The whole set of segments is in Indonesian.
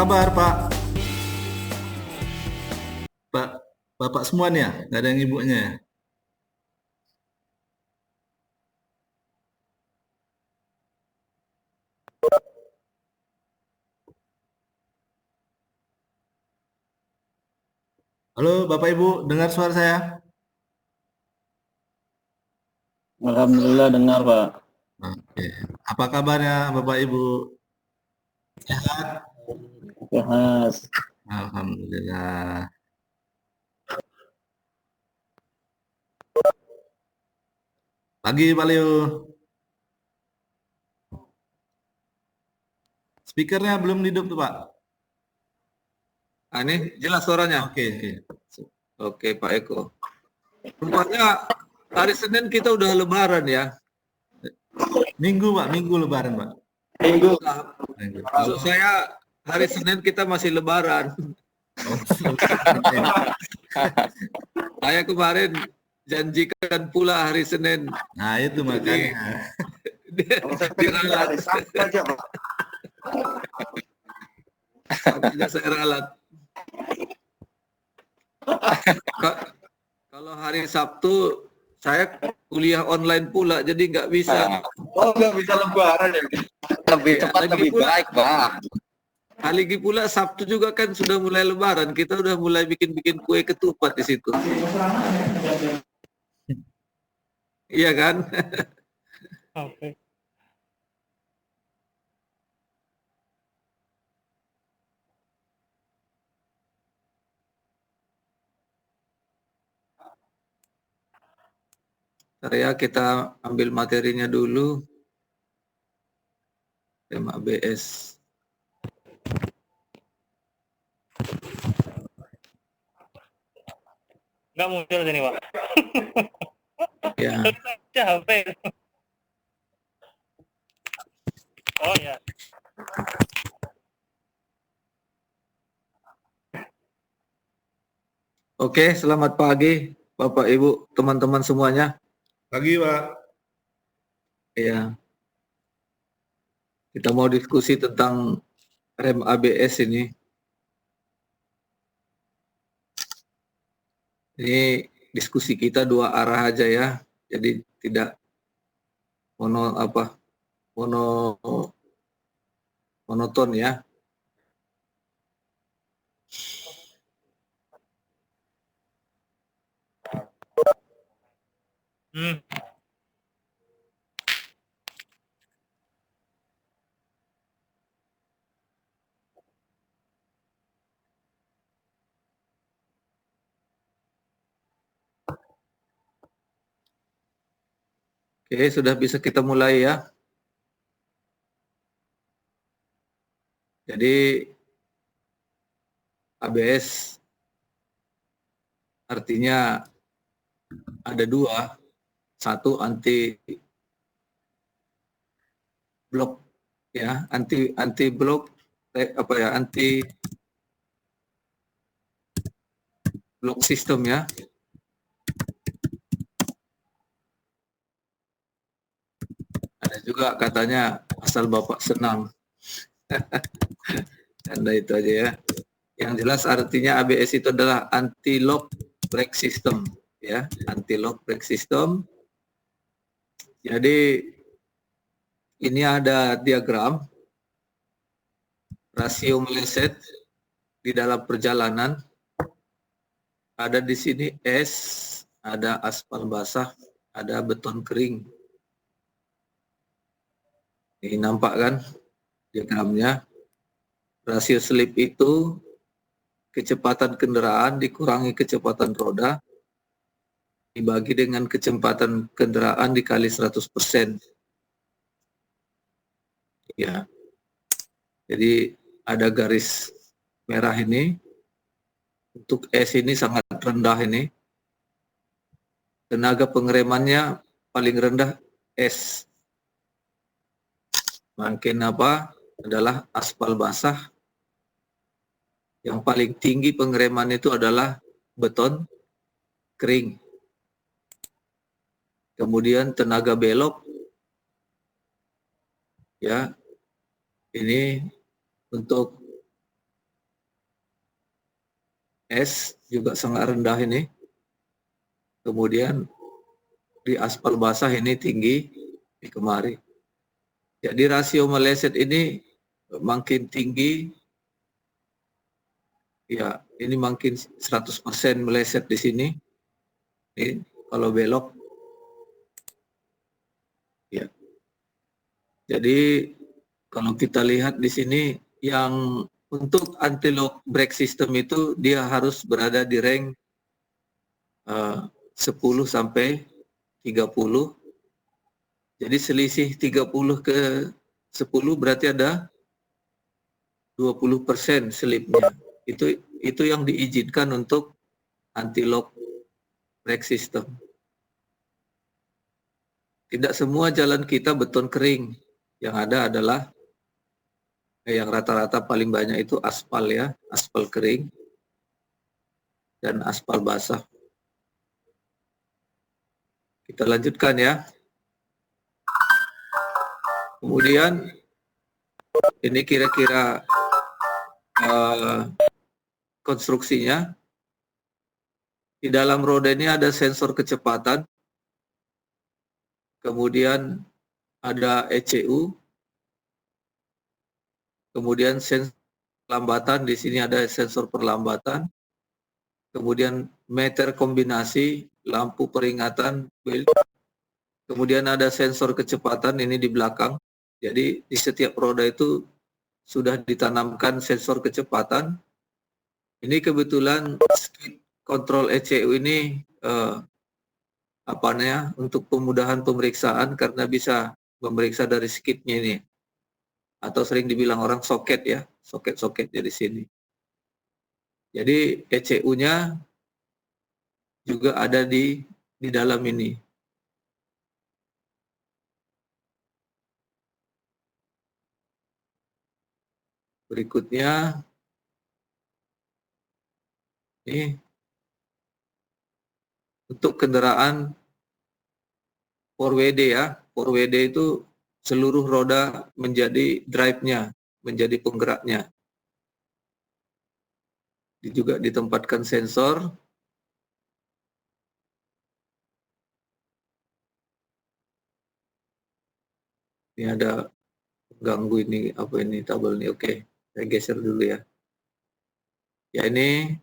kabar Pak? Pak, Bapak semua nih ya? Nggak ada yang ibunya ya? Halo Bapak Ibu, dengar suara saya? Alhamdulillah dengar Pak. Oke. Apa kabarnya Bapak Ibu? Sehat? Sehat. Alhamdulillah. Pagi Pak Leo. Speakernya belum hidup tuh Pak? Ini jelas suaranya. Oke, oke. Oke, Pak Eko. Rupanya hari Senin kita udah Lebaran ya. Minggu Pak, minggu Lebaran Pak. Minggu. Nah, Minggu. maksud saya hari Senin kita masih Lebaran. Oh, Saya kemarin janjikan pula hari Senin. nah itu makanya. Diralat. Makanya saya ralat. Kalau hari Sabtu saya kuliah online pula, jadi nggak bisa. Oh, nggak bisa Lebaran ya? Lebih Ya, cepat, lagi lebih pula- baik Pak. Lagi pula Sabtu juga kan sudah mulai Lebaran, kita udah mulai bikin-bikin kue ketupat di situ. Iya kan? Oke. Ntar ya kita ambil materinya dulu. Tema ABS. Nggak muncul sini, Pak. Ya. Baca HP. Oh ya. Oke, selamat pagi Bapak Ibu, teman-teman semuanya. Pagi Pak. Ya. Kita mau diskusi tentang rem ABS ini. Ini diskusi kita dua arah aja ya. Jadi tidak monoton ya. Hmm. Oke, sudah bisa kita mulai ya. Jadi ABS artinya ada dua. Satu anti blok ya, anti blok anti blok sistem ya. Ada juga katanya asal Bapak senang. Anda itu aja ya. Yang jelas artinya ABS itu adalah anti lock brake system ya, anti lock brake system. Jadi ini ada diagram rasio meleset di dalam perjalanan. Ada di sini es, ada aspal basah, ada beton kering. Ini nampak kan diagramnya. Rasio slip itu kecepatan kendaraan dikurangi kecepatan roda dibagi dengan kecepatan kendaraan dikali 100%. Ya. Jadi ada garis merah ini. Untuk S ini sangat rendah ini. Tenaga pengeremannya paling rendah S. Makin apa? Adalah aspal basah. Yang paling tinggi pengereman itu adalah beton kering. Kemudian tenaga belok. Ya. Ini untuk S juga sangat rendah ini. Kemudian di aspal basah ini tinggi di kemari. Jadi rasio meleset ini makin tinggi, ya ini makin 100% meleset di sini. Ini kalau belok, ya. Jadi kalau kita lihat di sini, yang untuk anti-lock brake system itu dia harus berada di rank 10 sampai 30. Jadi selisih 30 ke 10 berarti ada 20% slipnya. Itu yang diizinkan untuk anti-lock brake system. Tidak semua jalan kita beton kering. Yang ada adalah yang rata-rata paling banyak itu aspal ya, aspal kering dan aspal basah. Kita lanjutkan ya. Kemudian ini kira-kira konstruksinya. Di dalam roda ini ada sensor kecepatan, kemudian ada ECU, kemudian sensor perlambatan, di sini ada sensor perlambatan, kemudian meter kombinasi, lampu peringatan, kemudian ada sensor kecepatan ini di belakang. Jadi di setiap roda itu sudah ditanamkan sensor kecepatan. Ini kebetulan skid kontrol ECU ini untuk pemudahan pemeriksaan karena bisa memeriksa dari skidnya ini, atau sering dibilang orang soket ya, soket-soketnya di sini. Jadi ECU-nya juga ada di dalam ini. Berikutnya ini untuk kendaraan 4WD ya. 4WD itu seluruh roda menjadi drive-nya, menjadi penggeraknya. Juga ditempatkan sensor. Ini ada ganggu ini, apa ini tabel ini. Oke, saya geser dulu ya. Ya ini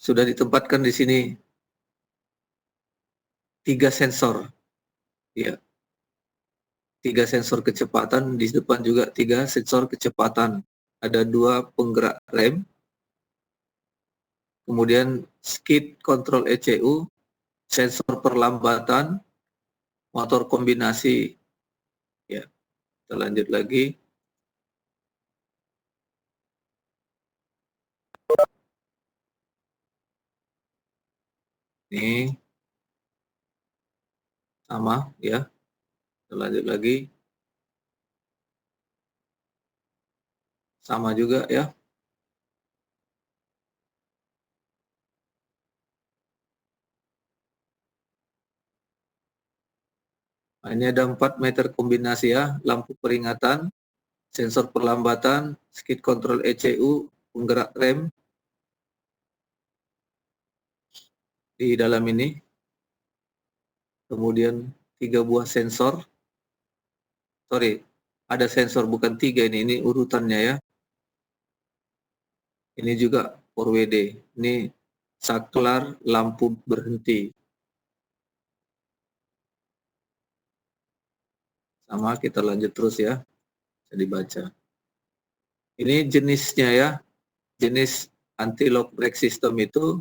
sudah ditempatkan di sini 3 sensor. Ya. 3 sensor kecepatan, di depan juga 3 sensor kecepatan. Ada 2 penggerak rem. Kemudian skid kontrol ECU, sensor perlambatan, motor kombinasi. Ya. Kita lanjut lagi. Ini sama ya. Kita lanjut lagi. Sama juga ya. Nah, ini ada 4 meter kombinasi ya, lampu peringatan, sensor perlambatan, skid kontrol ECU, penggerak rem di dalam ini. Kemudian 3 buah sensor. Sorry, ada sensor bukan 3 ini urutannya ya. Ini juga 4WD. Ini saklar lampu berhenti. Sama, kita lanjut terus ya. Bisa dibaca. Ini jenisnya ya. Jenis anti-lock brake system itu,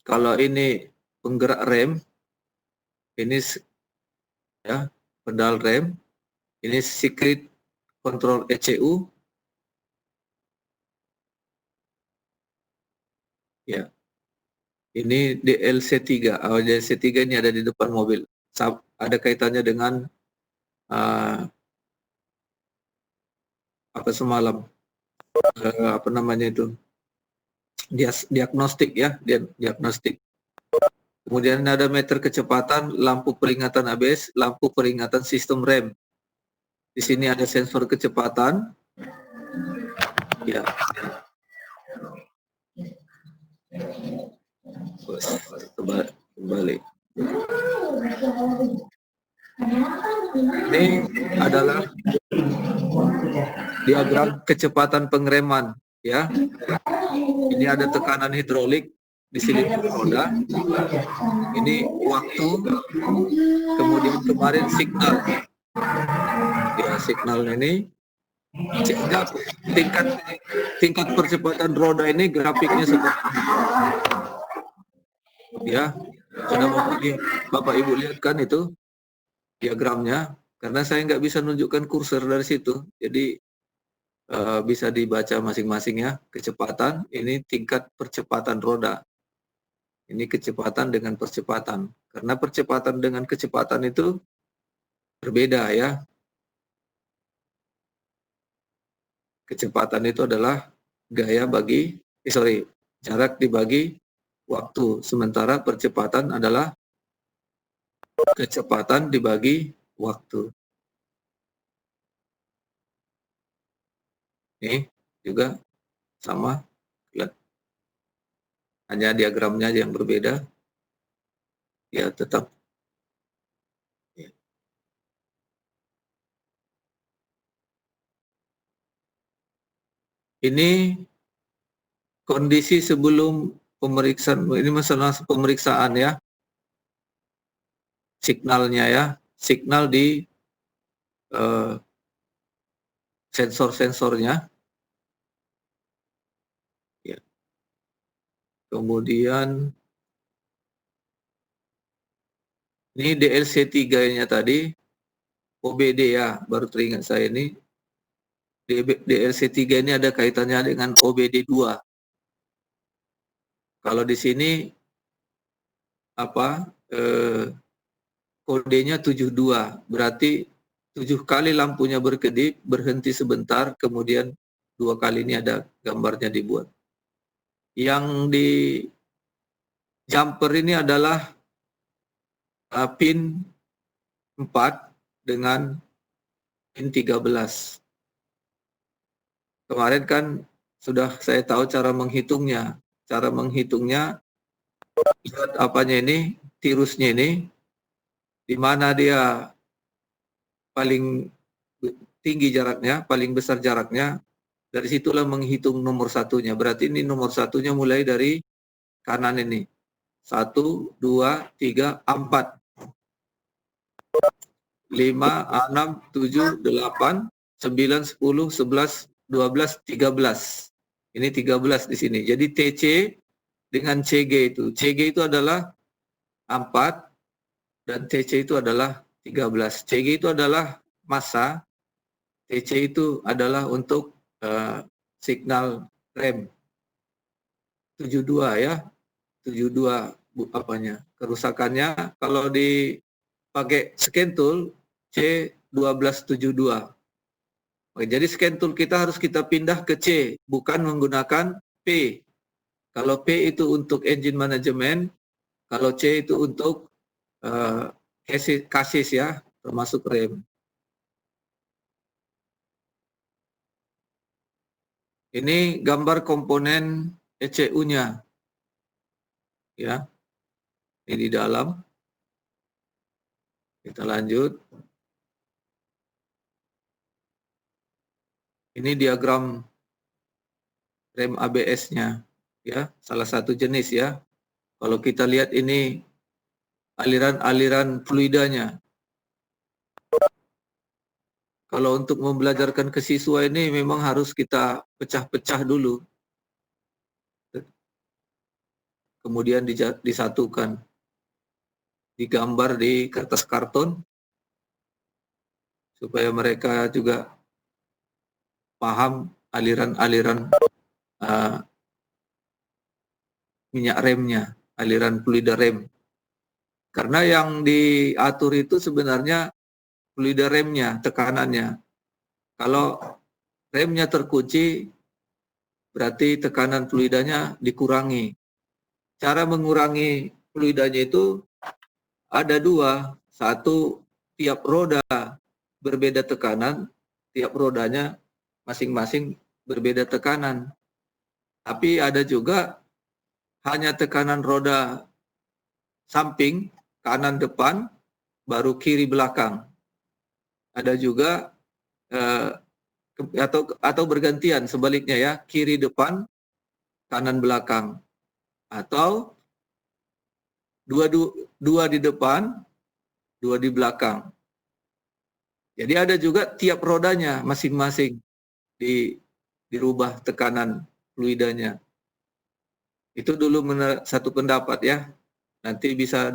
kalau ini penggerak rem, ini ya pedal rem, ini skid kontrol ECU, ya ini DLC3. DLC3 ini ada di depan mobil, ada kaitannya dengan apa semalam apa namanya itu, diagnostik ya, diagnostik. Kemudian ada meter kecepatan, lampu peringatan ABS, lampu peringatan sistem rem. Di sini ada sensor kecepatan. Ya, Kembali. Ini adalah diagram kecepatan pengereman, ya. Ini ada tekanan hidrolik di silinder roda. Ini waktu, kemudian kemarin signal. Ya, signal ini sehingga tingkat percepatan roda ini grafiknya seperti ini. Ya, sudah Bapak Ibu lihat kan itu diagramnya, karena saya nggak bisa nunjukkan kursor dari situ, jadi bisa dibaca masing-masing ya. Kecepatan, ini tingkat percepatan roda. Ini kecepatan dengan percepatan. Karena percepatan dengan kecepatan itu berbeda ya. Kecepatan itu adalah gaya bagi, jarak dibagi waktu. Sementara percepatan adalah kecepatan dibagi waktu. Ini juga sama, lihat. Hanya diagramnya aja yang berbeda. Ya, tetap. Ya. Ini kondisi sebelum pemeriksaan, ini masalah pemeriksaan ya. Signalnya ya, signal di sensor-sensornya. Ya. Kemudian ini DLC3-nya tadi, OBD ya, baru teringat saya ini. DLC3 ini ada kaitannya dengan OBD2. Kalau di sini apa kodenya 72, berarti 7 kali lampunya berkedip, berhenti sebentar, kemudian 2 kali ini ada gambarnya dibuat. Yang di jumper ini adalah pin 4 dengan pin 13. Kemarin kan sudah saya tahu cara menghitungnya. Cara menghitungnya, lihat apanya ini, tirusnya ini, di mana dia paling tinggi jaraknya, paling besar jaraknya, dari situlah menghitung nomor satunya. Berarti ini nomor satunya mulai dari kanan ini. 1, 2, 3, 4. 5, 6, 7, 8, 9, 10, 11, 12, 13. Ini 13 di sini. Jadi TC dengan CG itu. CG itu adalah 4 dan TC itu adalah 13. CG itu adalah massa, TC itu adalah untuk signal rem. 72 ya. 72 apanya? Kerusakannya kalau dipakai scan tool C1272. Oke, jadi scan tool kita harus kita pindah ke C, bukan menggunakan P. Kalau P itu untuk engine management, kalau C itu untuk chassis ya, termasuk rem. Ini gambar komponen ECU-nya. Ya. Ini di dalam. Kita lanjut. Ini diagram rem ABS-nya, ya, salah satu jenis ya. Kalau kita lihat ini aliran-aliran fluidanya. Kalau untuk membelajarkan ke siswa ini memang harus kita pecah-pecah dulu. Kemudian disatukan. Digambar di kertas karton supaya mereka juga paham aliran-aliran minyak remnya, aliran fluida rem. Karena yang diatur itu sebenarnya fluida remnya, tekanannya. Kalau remnya terkunci, berarti tekanan fluidanya dikurangi. Cara mengurangi fluidanya itu ada 2. Satu, tiap roda berbeda tekanan, tiap rodanya masing-masing berbeda tekanan. Tapi ada juga hanya tekanan roda samping, kanan depan, baru kiri belakang. Ada juga atau bergantian sebaliknya ya, kiri depan, kanan belakang, atau dua di depan, dua di belakang. Jadi ada juga tiap rodanya masing-masing dirubah tekanan fluidanya. Itu dulu satu pendapat ya. Nanti bisa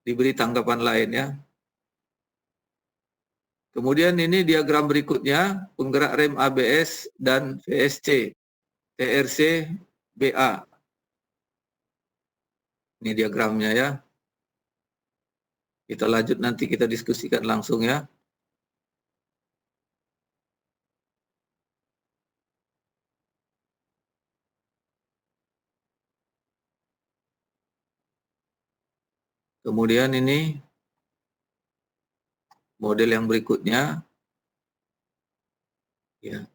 diberi tanggapan lain ya. Kemudian ini diagram berikutnya, penggerak rem ABS dan VSC, TRC, BA. Ini diagramnya ya. Kita lanjut nanti kita diskusikan langsung ya. Kemudian ini model yang berikutnya. Ya.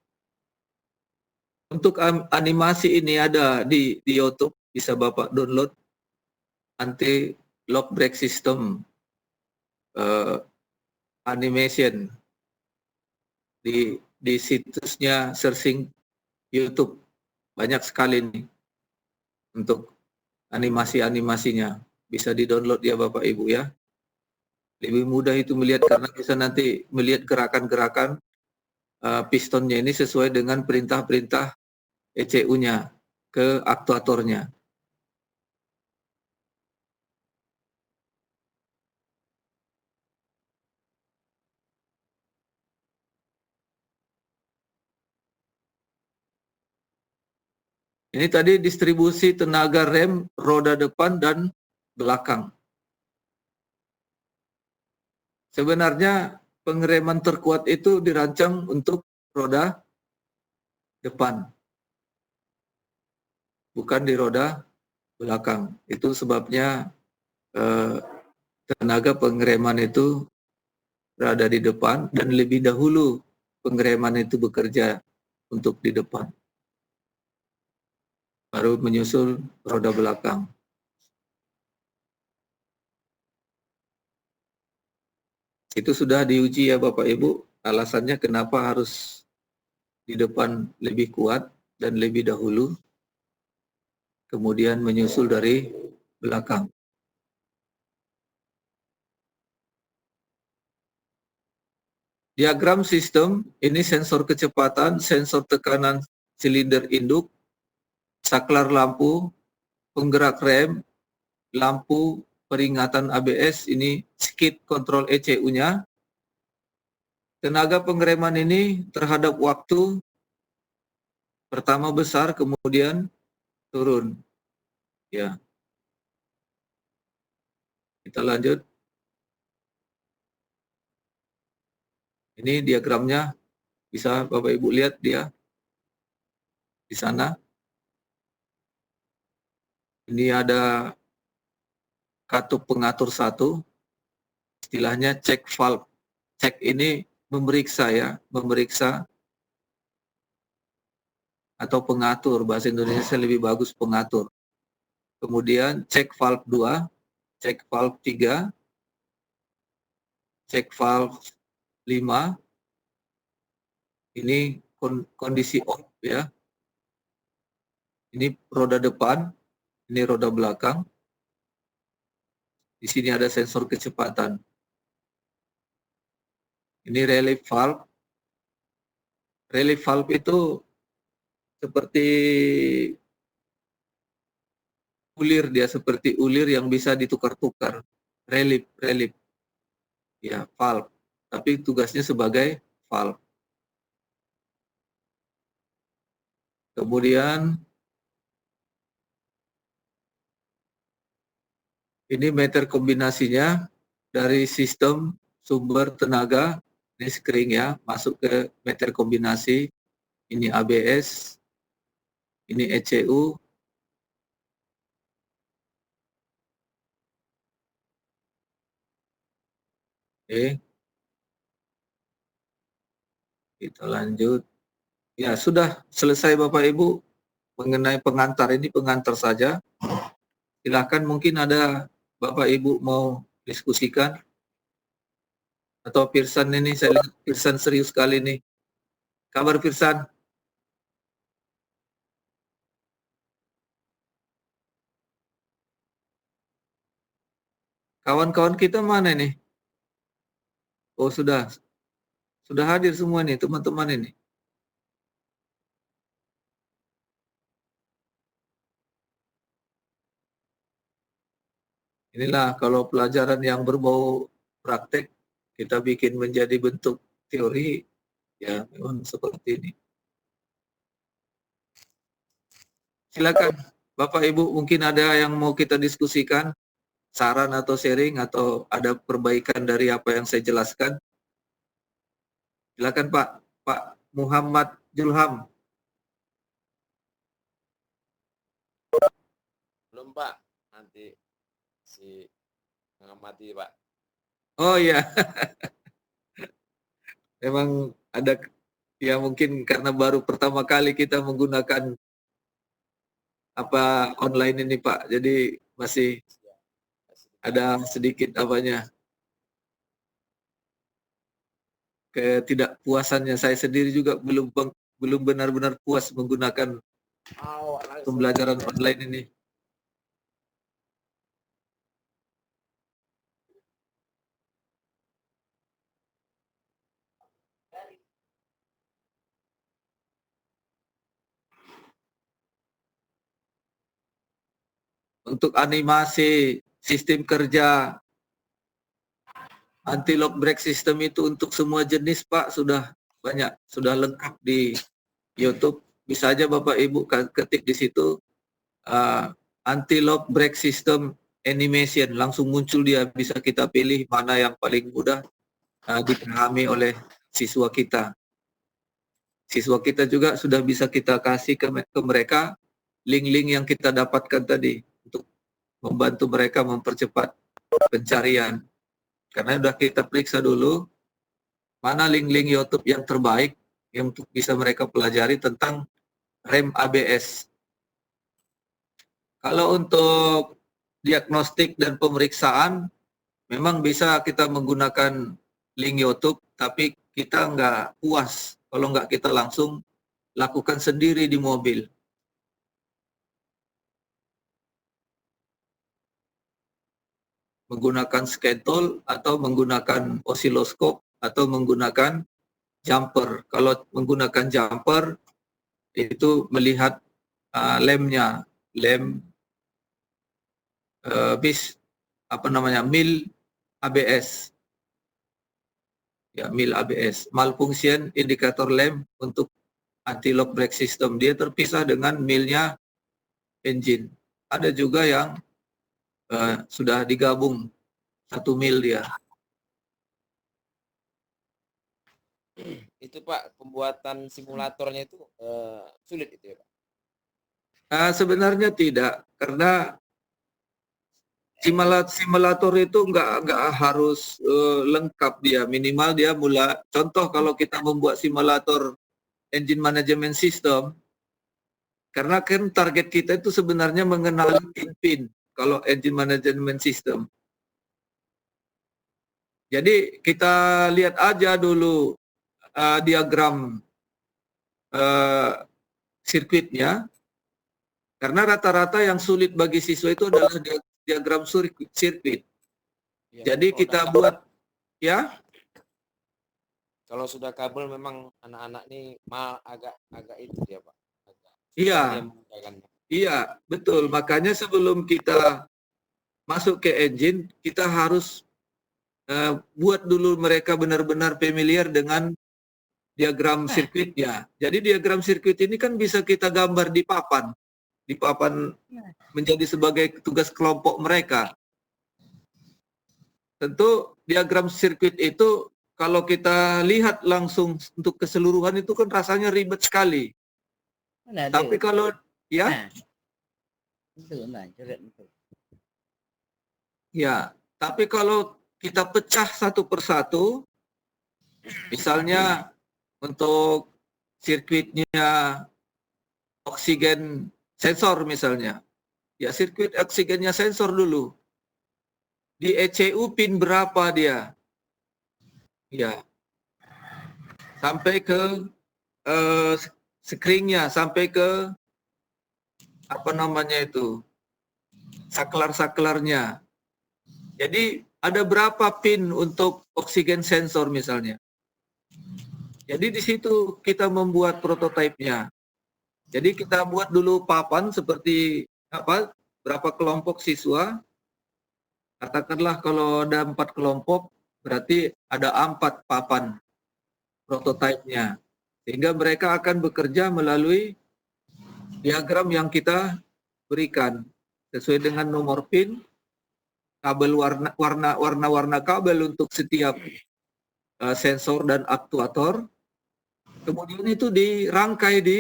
Untuk animasi ini ada di YouTube, bisa Bapak download anti lock brake system animation di situsnya searching YouTube. Banyak sekali nih untuk animasi-animasinya. Bisa di-download ya Bapak Ibu ya. Lebih mudah itu melihat karena bisa nanti melihat gerakan-gerakan pistonnya ini sesuai dengan perintah-perintah ECU-nya ke aktuatornya. Ini tadi distribusi tenaga rem roda depan dan belakang. Sebenarnya pengereman terkuat itu dirancang untuk roda depan, bukan di roda belakang. Itu sebabnya tenaga pengereman itu berada di depan dan lebih dahulu pengereman itu bekerja untuk di depan. Baru menyusul roda belakang. Itu sudah diuji ya Bapak Ibu, alasannya kenapa harus di depan lebih kuat dan lebih dahulu, kemudian menyusul dari belakang. Diagram sistem, ini sensor kecepatan, sensor tekanan silinder induk, saklar lampu, penggerak rem, lampu peringatan ABS, ini skid kontrol ECU-nya. Tenaga pengereman ini terhadap waktu pertama besar, kemudian turun. Ya. Kita lanjut. Ini diagramnya, bisa Bapak Ibu lihat dia di sana. Ini ada katup pengatur satu, istilahnya cek valve. Cek ini memeriksa ya, memeriksa atau pengatur, bahasa Indonesia lebih bagus pengatur. Kemudian cek valve 2, cek valve 3, cek valve 5, ini kondisi off ya. Ini roda depan, ini roda belakang. Di sini ada sensor kecepatan. Ini relief valve. Relief valve itu seperti ulir, dia seperti ulir yang bisa ditukar-tukar. Relief. Ya, valve. Tapi tugasnya sebagai valve. Kemudian ini meter kombinasinya dari sistem sumber tenaga, ini screen ya, masuk ke meter kombinasi, ini ABS, ini ECU, oke. Kita lanjut. Ya, sudah selesai Bapak Ibu mengenai pengantar, ini pengantar saja. Silakan, mungkin ada Bapak Ibu mau diskusikan. Atau Pirsan ini, saya lihat Pirsan serius sekali nih. Kabar Pirsan? Kawan-kawan kita mana nih? Oh, sudah hadir semua nih teman-teman ini. Inilah kalau pelajaran yang berbau praktek kita bikin menjadi bentuk teori, ya memang seperti ini. Silakan Bapak Ibu, mungkin ada yang mau kita diskusikan, saran atau sharing atau ada perbaikan dari apa yang saya jelaskan. Silakan Pak Muhammad Julham. Belum Pak, nanti si mengamati Pak. Oh iya, memang ada ya, mungkin karena baru pertama kali kita menggunakan apa online ini Pak, jadi masih ada sedikit apanya ketidakpuasannya. Saya sendiri juga belum benar-benar puas menggunakan pembelajaran online ini. Untuk animasi sistem kerja anti-lock brake system itu untuk semua jenis Pak, sudah banyak, sudah lengkap di YouTube. Bisa aja Bapak Ibu ketik di situ anti-lock brake system animation, langsung muncul dia, bisa kita pilih mana yang paling mudah dipahami oleh siswa kita. Siswa kita juga sudah bisa kita kasih ke mereka link-link yang kita dapatkan tadi untuk membantu mereka mempercepat pencarian. Karena sudah kita periksa dulu mana link-link YouTube yang terbaik yang untuk bisa mereka pelajari tentang rem ABS. Kalau untuk diagnostik dan pemeriksaan, memang bisa kita menggunakan link YouTube, tapi kita nggak puas kalau nggak kita langsung lakukan sendiri di mobil. Menggunakan sketol atau menggunakan osiloskop atau menggunakan jumper. Kalau menggunakan jumper itu melihat lemnya, lem mil ABS. Ya, mil ABS, malfunction indikator lem untuk anti-lock brake system. Dia terpisah dengan milnya engine. Ada juga yang sudah digabung 1 mil dia. Itu Pak, pembuatan simulatornya itu sulit itu ya Pak? Sebenarnya tidak, karena simulator itu nggak harus lengkap dia, minimal dia contoh kalau kita membuat simulator engine management system, karena kan target kita itu sebenarnya mengenali pin kalau engine management system. Jadi kita lihat aja dulu diagram sirkuitnya, karena rata-rata yang sulit bagi siswa itu adalah diagram sirkuit. Ya, Jadi kita buat ya. Kalau sudah kabel memang anak-anak ini agak itu ya Pak. Iya. Iya, betul. Makanya sebelum kita masuk ke engine, kita harus buat dulu mereka benar-benar familiar dengan diagram sirkuitnya. Jadi diagram sirkuit ini kan bisa kita gambar di papan. Di papan menjadi sebagai tugas kelompok mereka. Tentu diagram sirkuit itu kalau kita lihat langsung untuk keseluruhan itu kan rasanya ribet sekali. Tapi kalau ya, ya, tapi kalau kita pecah satu persatu, misalnya untuk sirkuitnya oksigen sensor misalnya. Ya, sirkuit oksigennya sensor dulu. Di ECU pin berapa dia? Ya. Sampai ke screennya, sampai ke apa namanya itu? Saklar-saklarnya. Jadi ada berapa pin untuk oksigen sensor misalnya. Jadi di situ kita membuat prototipenya. Jadi kita buat dulu papan seperti apa? Berapa kelompok siswa? Katakanlah kalau ada 4 kelompok, berarti ada 4 papan prototipenya. Sehingga mereka akan bekerja melalui diagram yang kita berikan sesuai dengan nomor pin, kabel warna-warna kabel untuk setiap sensor dan aktuator. Kemudian itu dirangkai di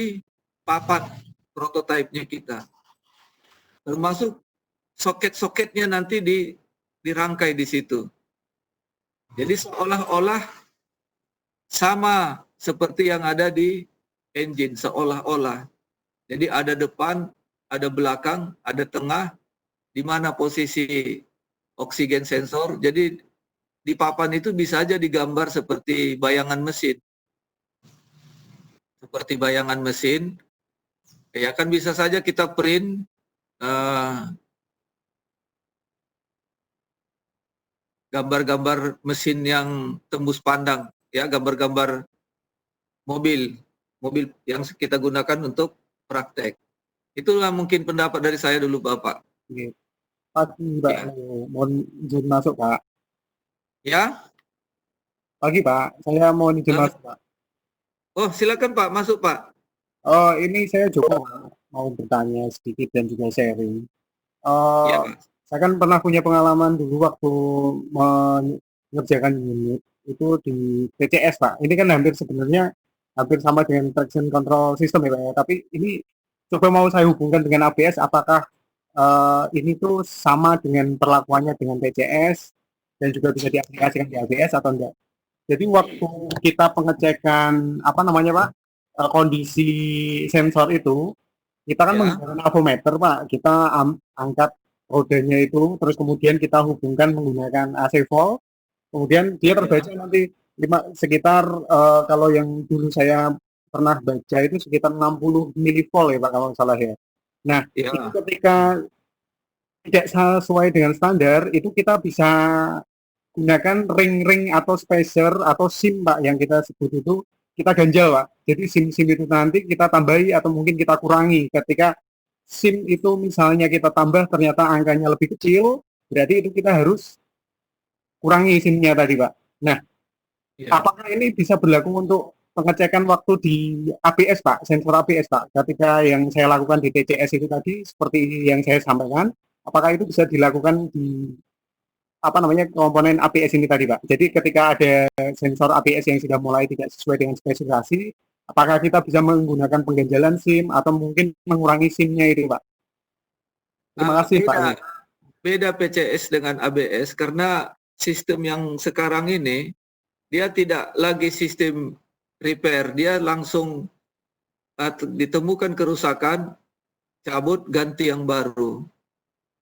papan prototipenya kita. Termasuk soket-soketnya nanti dirangkai di situ. Jadi seolah-olah sama seperti yang ada di engine, seolah-olah. Jadi ada depan, ada belakang, ada tengah, di mana posisi oksigen sensor. Jadi di papan itu bisa aja digambar seperti bayangan mesin. Seperti bayangan mesin, ya kan bisa saja kita print gambar-gambar mesin yang tembus pandang, ya, gambar-gambar mobil yang kita gunakan untuk praktek. Itulah mungkin pendapat dari saya dulu, Bapak. Pagi, Pak. Ya. Mohon izin masuk, Pak. Ya? Pagi, Pak. Saya mau izin masuk, Pak. Oh, silakan Pak, masuk Pak. Oh, ini saya Joko, Pak. Mau bertanya sedikit dan juga sharing. Iya, Pak. Saya kan pernah punya pengalaman dulu waktu mengerjakan unit itu di TCS, Pak. Ini kan sebenarnya hampir sama dengan traction control system ya, Pak, ya. Tapi ini coba mau saya hubungkan dengan ABS, apakah ini tuh sama dengan perlakuannya dengan TCS dan juga bisa diaplikasikan di ABS atau enggak? Jadi waktu kita pengecekan Pak, kondisi sensor itu, kita kan Ya. menggunakan avometer, Pak. Kita angkat rodanya itu, terus kemudian kita hubungkan menggunakan AC volt, kemudian dia terbaca nanti sekitar kalau yang dulu saya pernah baca itu sekitar 60 milivolt ya, Pak, kalau nggak salah ya. Nah, Ya. itu ketika tidak sesuai dengan standar, itu kita bisa gunakan ring-ring atau spacer atau SIM, Pak, yang kita sebut itu kita ganjal, Pak. Jadi SIM-SIM itu nanti kita tambahi atau mungkin kita kurangi. Ketika SIM itu misalnya kita tambah ternyata angkanya lebih kecil, berarti itu kita harus kurangi SIM-nya tadi, Pak. Nah, Ya. apakah ini bisa berlaku untuk pengecekan waktu di ABS, Pak, sensor ABS, Pak? Ketika yang saya lakukan di TCS itu tadi, seperti yang saya sampaikan, apakah itu bisa dilakukan di komponen ABS ini tadi, Pak? Jadi ketika ada sensor ABS yang sudah mulai tidak sesuai dengan spesifikasi, apakah kita bisa menggunakan pengganjalan SIM atau mungkin mengurangi SIM-nya itu, Pak? Terima kasih, Pak. Beda PCS dengan ABS karena sistem yang sekarang ini dia tidak lagi sistem repair, dia langsung ditemukan kerusakan, cabut, ganti yang baru.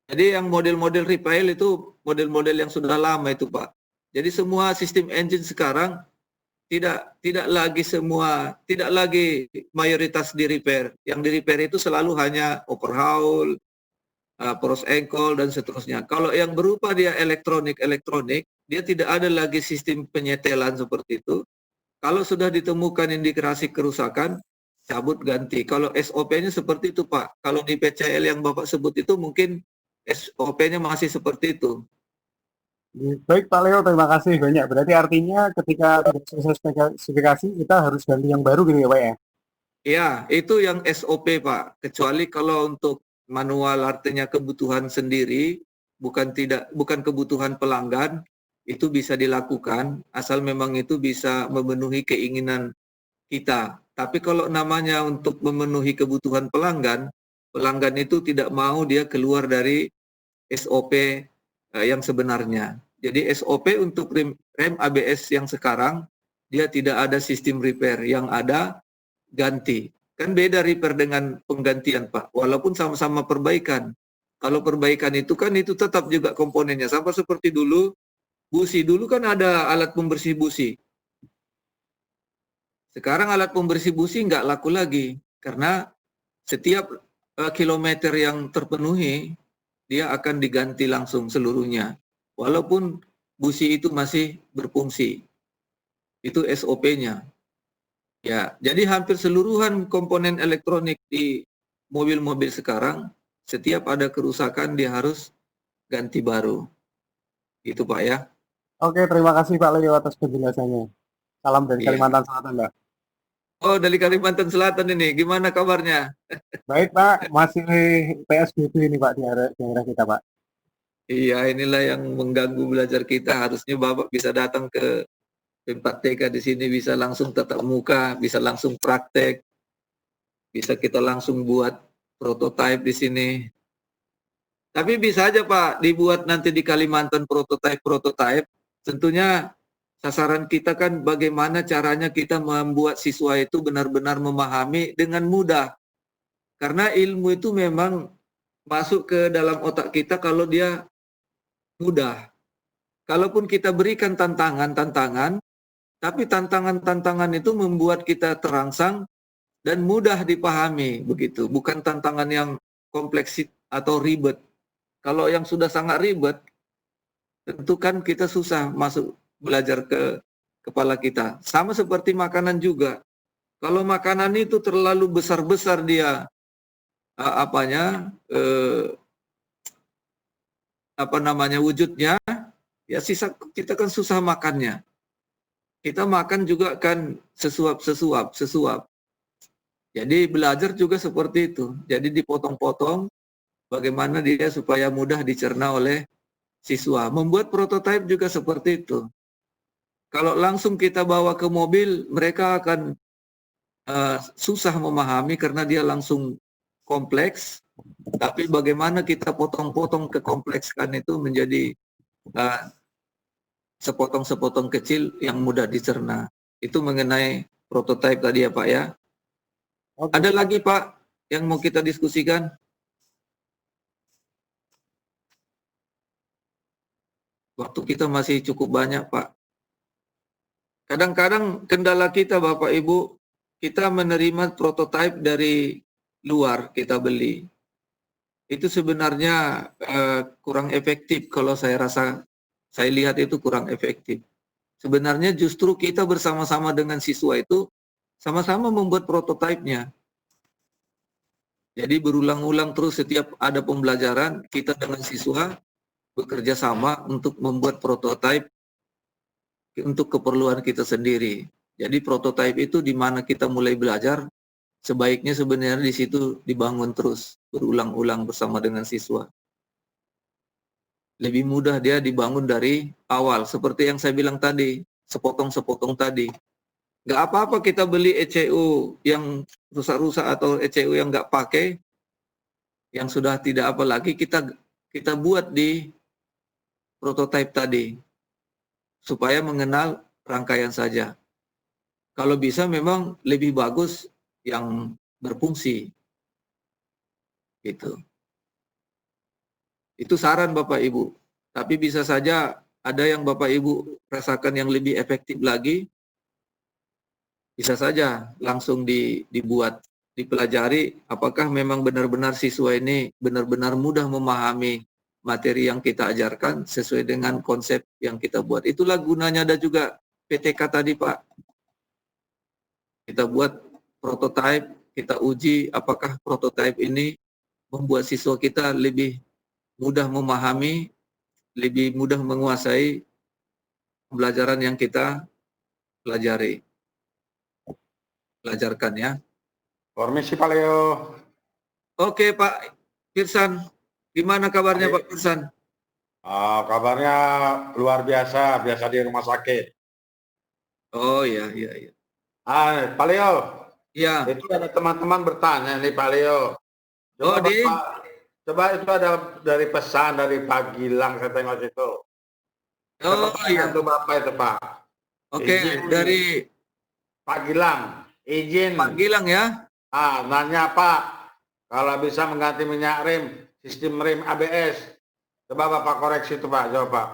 Jadi yang model-model repair itu model-model yang sudah lama itu, Pak. Jadi semua sistem engine sekarang tidak lagi mayoritas di repair. Yang di repair itu selalu hanya overhaul, poros engkol dan seterusnya. Kalau yang berupa dia elektronik, dia tidak ada lagi sistem penyetelan seperti itu. Kalau sudah ditemukan indikasi kerusakan, cabut ganti. Kalau SOP-nya seperti itu, Pak. Kalau di PCL yang Bapak sebut itu mungkin SOP-nya masih seperti itu. Baik, Pak Leo, terima kasih banyak. Berarti artinya ketika tidak sesuai spesifikasi, kita harus ganti yang baru gitu ya, Pak ya? Ya, itu yang SOP, Pak. Kecuali kalau untuk manual artinya kebutuhan sendiri, bukan kebutuhan pelanggan, itu bisa dilakukan asal memang itu bisa memenuhi keinginan kita. Tapi kalau namanya untuk memenuhi kebutuhan pelanggan itu tidak mau dia keluar dari SOP yang sebenarnya. Jadi SOP untuk rem ABS yang sekarang dia tidak ada sistem repair, yang ada ganti. Kan beda repair dengan penggantian, Pak. Walaupun sama-sama perbaikan. Kalau perbaikan itu kan itu tetap juga komponennya. Sama seperti dulu, busi. Dulu kan ada alat pembersih busi. Sekarang alat pembersih busi nggak laku lagi. Karena setiap kilometer yang terpenuhi, dia akan diganti langsung seluruhnya. Walaupun busi itu masih berfungsi. Itu SOP-nya. Ya, jadi hampir seluruhan komponen elektronik di mobil-mobil sekarang, setiap ada kerusakan dia harus ganti baru. Itu Pak ya. Oke, terima kasih Pak Leo atas penjelasannya. Salam dari Iya. Kalimantan Selatan, Pak. Oh, dari Kalimantan Selatan ini, gimana kabarnya? Baik Pak, masih PSBB ini Pak di daerah kita Pak. Iya, inilah yang mengganggu belajar kita. Harusnya Bapak bisa datang ke P4TK di sini, bisa langsung tatap muka, bisa langsung praktek, bisa kita langsung buat prototipe di sini. Tapi bisa aja Pak, dibuat nanti di Kalimantan prototipe. Tentunya sasaran kita kan bagaimana caranya kita membuat siswa itu benar-benar memahami dengan mudah. Karena ilmu itu memang masuk ke dalam otak kita kalau dia mudah. Kalaupun kita berikan tantangan, tapi tantangan-tantangan itu membuat kita terangsang dan mudah dipahami begitu. Bukan tantangan yang kompleks atau ribet. Kalau yang sudah sangat ribet, tentu kan kita susah masuk belajar ke kepala kita. Sama seperti makanan juga. Kalau makanan itu terlalu besar-besar dia wujudnya, ya sisa kita kan susah makannya. Kita makan juga kan sesuap. Jadi belajar juga seperti itu. Jadi dipotong-potong bagaimana dia supaya mudah dicerna oleh siswa. Membuat prototipe juga seperti itu. Kalau langsung kita bawa ke mobil, mereka akan susah memahami karena dia langsung kompleks. Tapi bagaimana kita potong-potong kekomplekskan itu menjadi sepotong-sepotong kecil yang mudah dicerna. Itu mengenai prototipe tadi ya Pak ya. Oke. Ada lagi Pak yang mau kita diskusikan? Waktu kita masih cukup banyak Pak. Kadang-kadang kendala kita Bapak Ibu, kita menerima prototipe dari luar kita beli. Itu sebenarnya kurang efektif kalau saya lihat itu kurang efektif. Sebenarnya justru kita bersama-sama dengan siswa itu sama-sama membuat prototipenya. Jadi berulang-ulang terus setiap ada pembelajaran, kita dengan siswa bekerja sama untuk membuat prototipe untuk keperluan kita sendiri. Jadi prototipe itu di mana kita mulai belajar, sebaiknya sebenarnya di situ dibangun terus, berulang-ulang bersama dengan siswa. Lebih mudah dia dibangun dari awal, seperti yang saya bilang tadi, sepotong-sepotong tadi. Nggak apa-apa kita beli ECU yang rusak-rusak atau ECU yang nggak pakai, yang sudah tidak apa lagi, kita buat di prototipe tadi, supaya mengenal rangkaian saja. Kalau bisa memang lebih bagus yang berfungsi. Gitu. Itu saran Bapak Ibu. Tapi bisa saja ada yang Bapak Ibu rasakan yang lebih efektif lagi, bisa saja langsung dibuat, dipelajari apakah memang benar-benar siswa ini benar-benar mudah memahami materi yang kita ajarkan sesuai dengan konsep yang kita buat. Itulah gunanya ada juga PTK tadi Pak. Kita buat prototipe, kita uji apakah prototipe ini membuat siswa kita lebih mudah memahami, lebih mudah menguasai pembelajaran yang kita pelajarkan ya. Permisi Pak Leo. Oke Pak Firsan, gimana kabarnya Pak Firsan? Kabarnya luar biasa di rumah sakit. Oh iya. Pak Leo, Ya. itu ada teman-teman bertanya nih Pak Leo. Coba itu ada dari pesan dari Pak Gilang, saya tengok situ. Oh iya. Itu Bapak itu Pak. Oke, Izin. dari Pak Gilang, izin. Pak Gilang ya. Nanya Pak, kalau bisa mengganti minyak rem, sistem rem ABS. Coba Bapak koreksi itu Pak, jawab Pak.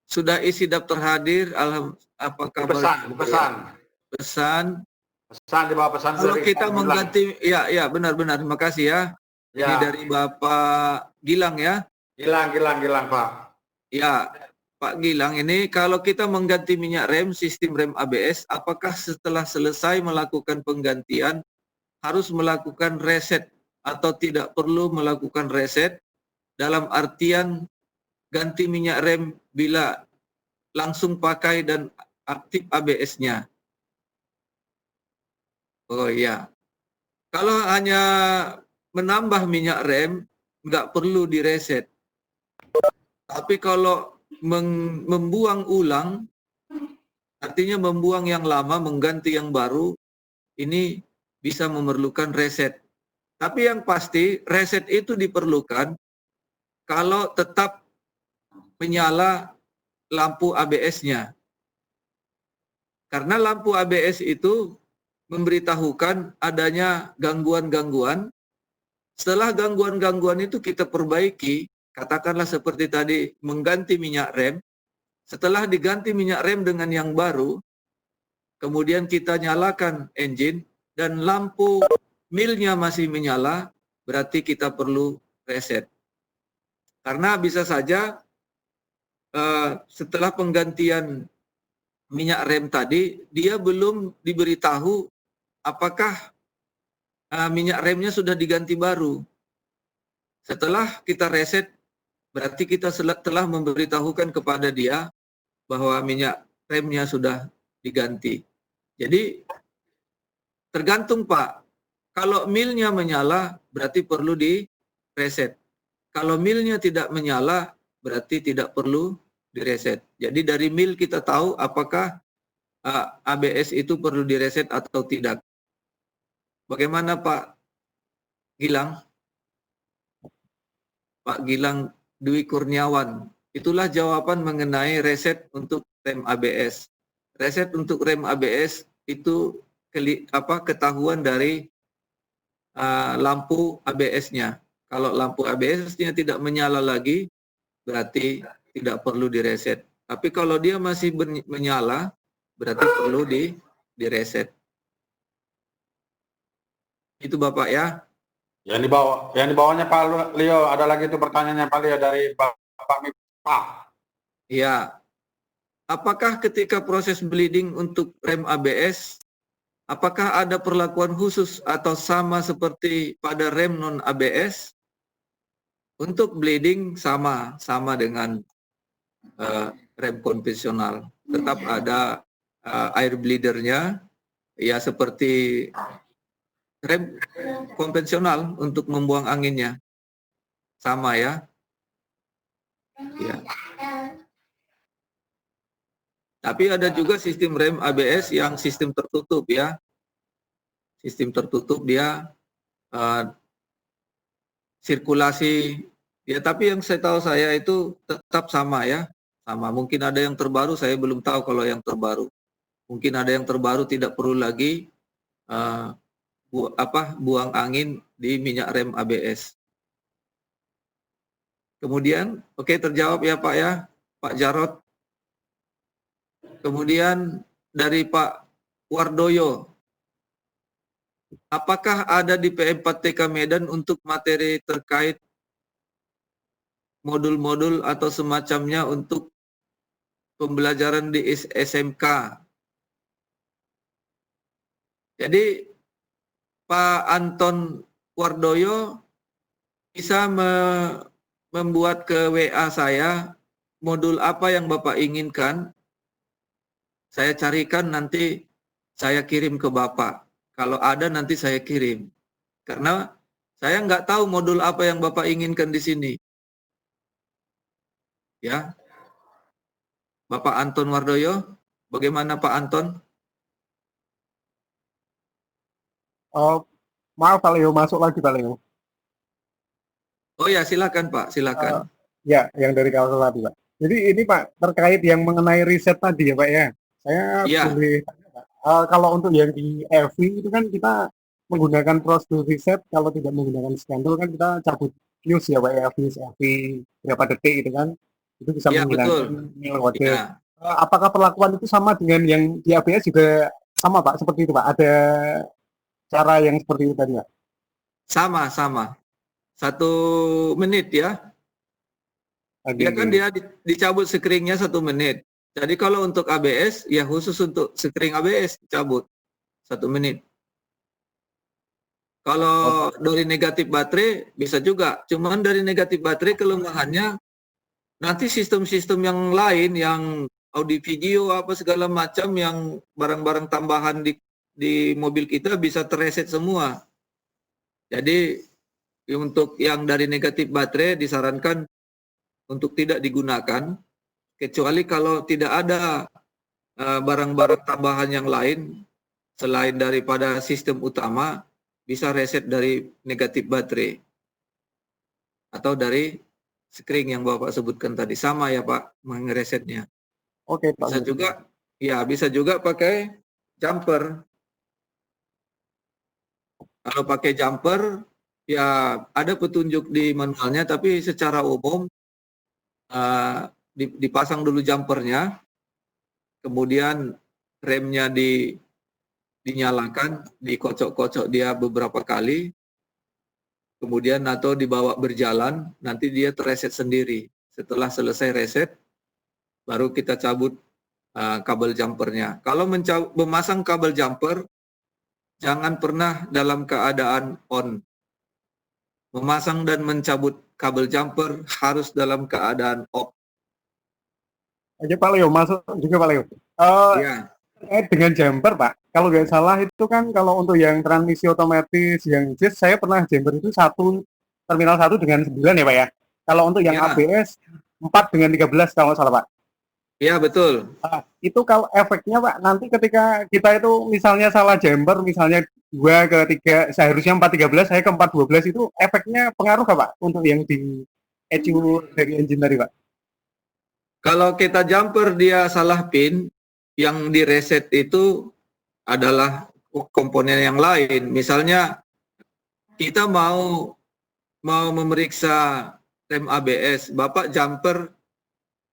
Sudah isi daftar hadir, apa kabar? Pesan Pesan. di bawah pesan. Kalau dari kita Gilang. mengganti, ya benar-benar, terima kasih ya. Ini Ya, dari Bapak Gilang ya. Gilang Pak. Ya, Pak Gilang, ini kalau kita mengganti minyak rem, sistem rem ABS, apakah setelah selesai melakukan penggantian harus melakukan reset atau tidak perlu melakukan reset? Dalam artian ganti minyak rem bila langsung pakai dan aktif ABS-nya. Oh iya, kalau hanya menambah minyak rem, nggak perlu direset. Tapi kalau membuang ulang, artinya membuang yang lama, mengganti yang baru, ini bisa memerlukan reset. Tapi yang pasti, reset itu diperlukan kalau tetap menyala lampu ABS-nya. Karena lampu ABS itu memberitahukan adanya gangguan-gangguan. Setelah gangguan-gangguan itu kita perbaiki, katakanlah seperti tadi mengganti minyak rem. Setelah diganti minyak rem dengan yang baru, kemudian kita nyalakan engine dan lampu milnya masih menyala, berarti kita perlu reset. Karena bisa saja setelah penggantian minyak rem tadi, dia belum diberitahu apakah minyak remnya sudah diganti baru. Setelah kita reset, berarti kita telah memberitahukan kepada dia bahwa minyak remnya sudah diganti. Jadi tergantung Pak, kalau milnya menyala berarti perlu di reset. Kalau milnya tidak menyala berarti tidak perlu direset. Jadi dari mil kita tahu apakah ABS itu perlu direset atau tidak. Bagaimana Pak Gilang? Pak Gilang Dwi Kurniawan. Itulah jawaban mengenai reset untuk rem ABS. Reset untuk rem ABS itu ketahuan dari lampu ABS-nya. Kalau lampu ABS-nya tidak menyala lagi, berarti tidak perlu direset. Tapi kalau dia masih menyala, berarti perlu direset. Itu Bapak ya. Yang di bawahnya Pak Leo, ada lagi itu pertanyaannya Pak Leo dari Bapak Miftah. Iya. Apakah ketika proses bleeding untuk rem ABS, apakah ada perlakuan khusus atau sama seperti pada rem non ABS? Untuk bleeding sama dengan rem konvensional. Tetap ada air bleedernya, ya seperti rem konvensional untuk membuang anginnya. Sama ya. Ya. Tapi ada juga sistem rem ABS yang sistem tertutup ya. Sistem tertutup dia sirkulasi ya, tapi yang saya tahu saya itu tetap sama ya. Sama. Mungkin ada yang terbaru, saya belum tahu kalau yang terbaru. Mungkin ada yang terbaru tidak perlu lagi buang angin di minyak rem ABS. Kemudian, oke, terjawab ya Pak ya, Pak Jarot. Kemudian dari Pak Wardoyo, apakah ada di PM4TK Medan untuk materi terkait modul-modul atau semacamnya untuk pembelajaran di SMK? Jadi Pak Anton Wardoyo bisa membuat ke WA saya modul apa yang Bapak inginkan. Saya carikan, nanti saya kirim ke Bapak. Kalau ada nanti saya kirim. Karena saya nggak tahu modul apa yang Bapak inginkan di sini. Ya. Bapak Anton Wardoyo, bagaimana Pak Anton? Maaf Pak Leo, masuk lagi Pak Leo. Oh ya, silakan Pak, silakan. Ya, yang dari kawasan tadi Pak. Jadi ini Pak, terkait yang mengenai riset tadi ya Pak ya. Saya boleh tanya Pak. Kalau untuk yang di EV itu kan kita menggunakan prosedur reset, kalau tidak menggunakan scan tool kan kita cabut fuse ya Pak ya, fuse EV berapa detik gitu kan, itu bisa Ya, menghilangkan betul. nil kode. Ya, Apakah perlakuan itu sama dengan yang di ABS juga sama Pak, seperti itu Pak? Ada cara yang seperti itu tadi Pak? sama. 1 menit ya. Dia kan dia dicabut screennya 1 menit. Jadi kalau untuk ABS, ya khusus untuk screen ABS dicabut 1 menit. Kalau dari negatif baterai bisa juga. Cuman dari negatif baterai kelemahannya nanti sistem-sistem yang lain yang audio video apa segala macam yang barang-barang tambahan di mobil kita bisa terreset semua. Jadi untuk yang dari negatif baterai disarankan untuk tidak digunakan kecuali kalau tidak ada barang-barang tambahan yang lain selain daripada sistem utama, bisa reset dari negatif baterai atau dari screen yang Bapak sebutkan tadi. Sama ya Pak mengeresetnya. Oke Pak. Bisa juga, ya bisa juga pakai jumper. Kalau pakai jumper, ya ada petunjuk di manualnya, tapi secara umum dipasang dulu jumpernya, kemudian remnya dinyalakan, dikocok-kocok dia beberapa kali, kemudian atau dibawa berjalan, nanti dia terreset sendiri. Setelah selesai reset, baru kita cabut kabel jumpernya. Kalau memasang kabel jumper, jangan pernah dalam keadaan on. Memasang dan mencabut kabel jumper harus dalam keadaan off. Oke Pak Leo, masuk juga Pak Leo. Ya. Dengan jumper Pak, kalau nggak salah itu kan kalau untuk yang transmisi otomatis yang JIS, saya pernah jumper itu terminal 1 dengan 9 ya Pak ya. Kalau untuk yang Ya. ABS 4 dengan 13 kalau nggak salah Pak. Ya, betul. Itu kalau efeknya Pak, nanti ketika kita itu misalnya salah jumper, misalnya 2 ke 3, seharusnya 413, saya ke 412, itu efeknya pengaruh nggak Pak untuk yang di ECU dari engine tadi Pak? Kalau kita jumper dia salah pin, yang direset itu adalah komponen yang lain. Misalnya kita mau memeriksa rem ABS, Bapak jumper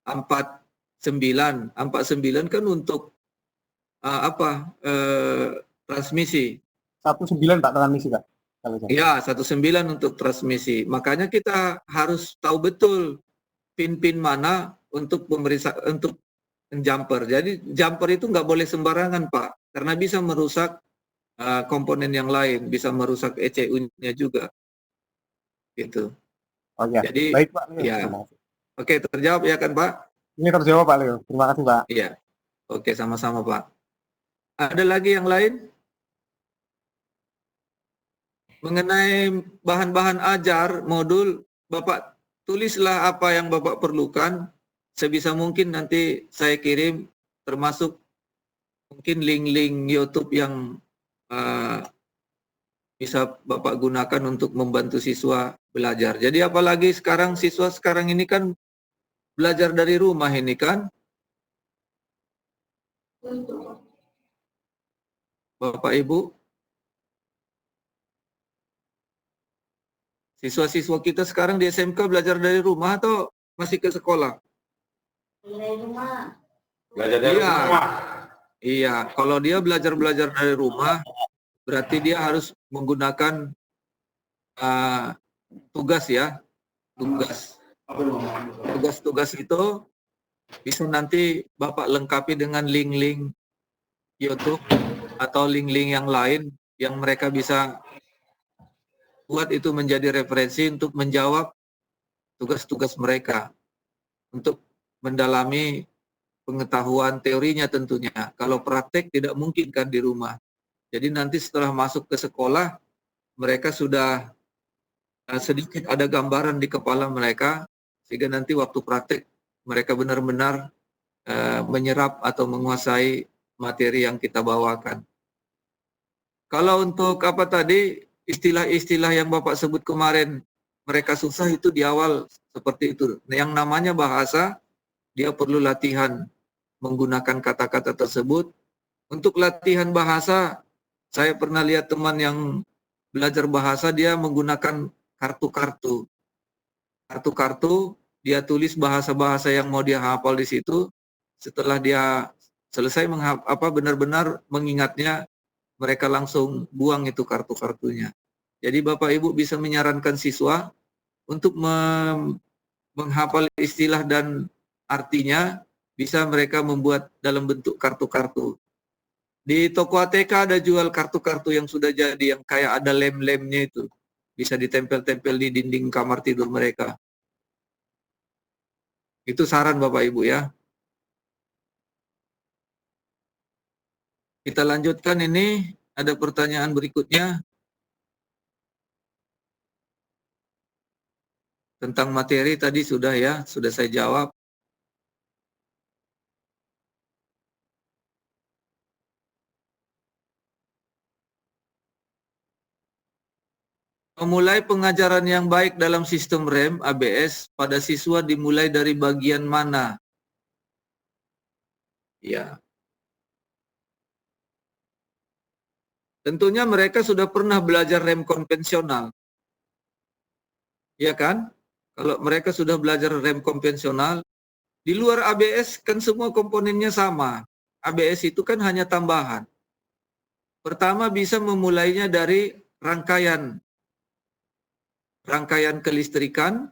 49 kan untuk transmisi. 19 Pak transmisi Pak. Ya, 19 untuk transmisi. Makanya kita harus tahu betul pin-pin mana untuk pemeriksaan untuk jumper. Jadi jumper itu nggak boleh sembarangan Pak, karena bisa merusak komponen yang lain, bisa merusak ECU-nya juga. Gitu. Oh ya. Jadi, baik Pak Leo. Ya. Oke, terjawab ya kan Pak? Ini terjawab Pak Leo. Terima kasih Pak. Iya. Oke, sama-sama Pak. Ada lagi yang lain? Mengenai bahan-bahan ajar, modul, Bapak tulislah apa yang Bapak perlukan. Sebisa mungkin nanti saya kirim, termasuk mungkin link-link YouTube yang bisa Bapak gunakan untuk membantu siswa belajar. Jadi apalagi sekarang siswa sekarang ini kan belajar dari rumah ini kan. Bapak Ibu, siswa-siswa kita sekarang di SMK belajar dari rumah atau masih ke sekolah? Belajar dari rumah. Iya, kalau dia belajar dari rumah, berarti dia harus menggunakan tugas ya, tugas itu bisa nanti Bapak lengkapi dengan link-link YouTube atau link-link yang lain yang mereka bisa buat itu menjadi referensi untuk menjawab tugas-tugas mereka, untuk mendalami pengetahuan teorinya tentunya. Kalau praktek tidak mungkin kan di rumah. Jadi nanti setelah masuk ke sekolah, mereka sudah sedikit ada gambaran di kepala mereka, sehingga nanti waktu praktek mereka benar-benar menyerap atau menguasai materi yang kita bawakan. Kalau untuk apa tadi, istilah-istilah yang Bapak sebut kemarin, mereka susah itu di awal seperti itu. Yang namanya bahasa, dia perlu latihan menggunakan kata-kata tersebut, Untuk latihan bahasa, saya pernah lihat teman yang belajar bahasa, dia menggunakan kartu-kartu. Kartu-kartu, dia tulis bahasa-bahasa yang mau dia hafal di situ. Setelah dia selesai benar-benar mengingatnya, mereka langsung buang itu kartu-kartunya. Jadi Bapak Ibu bisa menyarankan siswa untuk menghafal istilah dan artinya, bisa mereka membuat dalam bentuk kartu-kartu. Di toko ATK ada jual kartu-kartu yang sudah jadi, yang kayak ada lem-lemnya itu. Bisa ditempel-tempel di dinding kamar tidur mereka. Itu saran Bapak Ibu ya. Kita lanjutkan ini, ada pertanyaan berikutnya. Tentang materi tadi sudah ya, sudah saya jawab. Memulai pengajaran yang baik dalam sistem REM ABS pada siswa dimulai dari bagian mana? Ya. Tentunya mereka sudah pernah belajar REM konvensional. Ya kan? Kalau mereka sudah belajar REM konvensional, di luar ABS kan semua komponennya sama. ABS itu kan hanya tambahan. Pertama bisa memulainya dari rangkaian kelistrikan,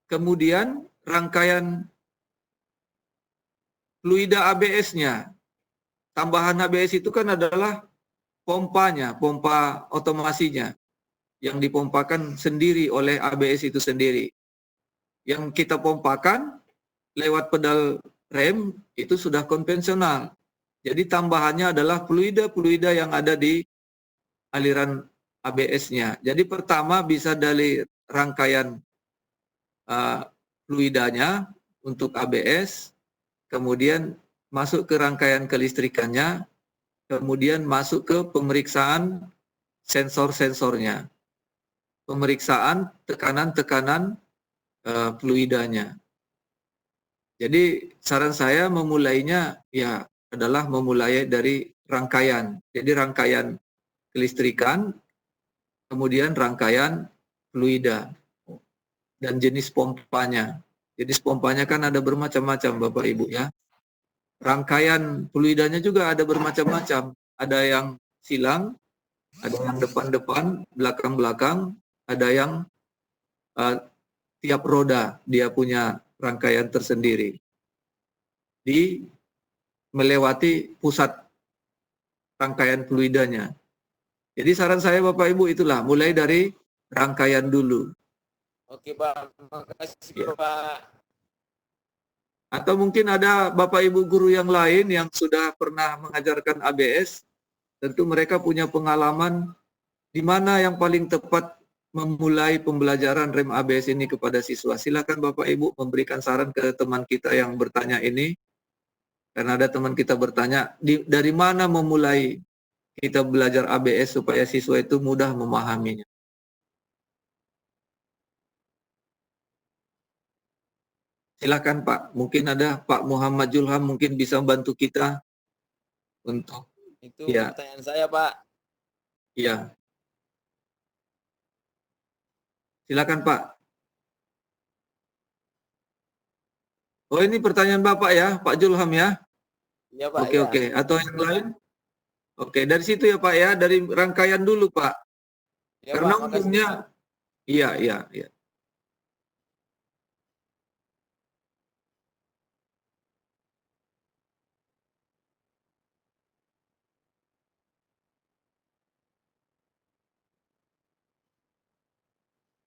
kemudian rangkaian fluida ABS-nya. Tambahan ABS itu kan adalah pompanya, pompa otomasinya, yang dipompakan sendiri oleh ABS itu sendiri. Yang kita pompakan lewat pedal rem itu sudah konvensional. Jadi tambahannya adalah fluida-fluida yang ada di aliran ABS-nya. Jadi pertama bisa dari rangkaian fluidanya untuk ABS, kemudian masuk ke rangkaian kelistrikannya, kemudian masuk ke pemeriksaan sensor-sensornya, pemeriksaan tekanan-tekanan fluidanya. Jadi saran saya memulainya ya adalah memulai dari rangkaian. Jadi rangkaian kelistrikan, kemudian rangkaian fluida dan jenis pompanya. Jenis pompanya kan ada bermacam-macam Bapak Ibu ya. Rangkaian fluidanya juga ada bermacam-macam. Ada yang silang, ada yang depan-depan, belakang-belakang, ada yang tiap roda dia punya rangkaian tersendiri. Di melewati pusat rangkaian fluidanya. Jadi saran saya Bapak Ibu itulah, mulai dari rangkaian dulu. Oke Pak, terima kasih Ya. Pak. Atau mungkin ada Bapak Ibu guru yang lain yang sudah pernah mengajarkan ABS, tentu mereka punya pengalaman di mana yang paling tepat memulai pembelajaran rem ABS ini kepada siswa. Silakan Bapak Ibu memberikan saran ke teman kita yang bertanya ini. Karena ada teman kita bertanya, dari mana memulai kita belajar ABS supaya siswa itu mudah memahaminya. Silakan Pak, mungkin ada Pak Muhammad Julham mungkin bisa membantu kita untuk Itu ya, pertanyaan saya Pak. ya. Silakan Pak. Oh ini pertanyaan Bapak ya, Pak Julham ya. Iya Pak, Oke ya. oke. Atau yang lain? Oke, dari situ ya Pak ya, dari rangkaian dulu Pak. Ya Karena Pak, makasih umumnya, Pak. iya iya iya.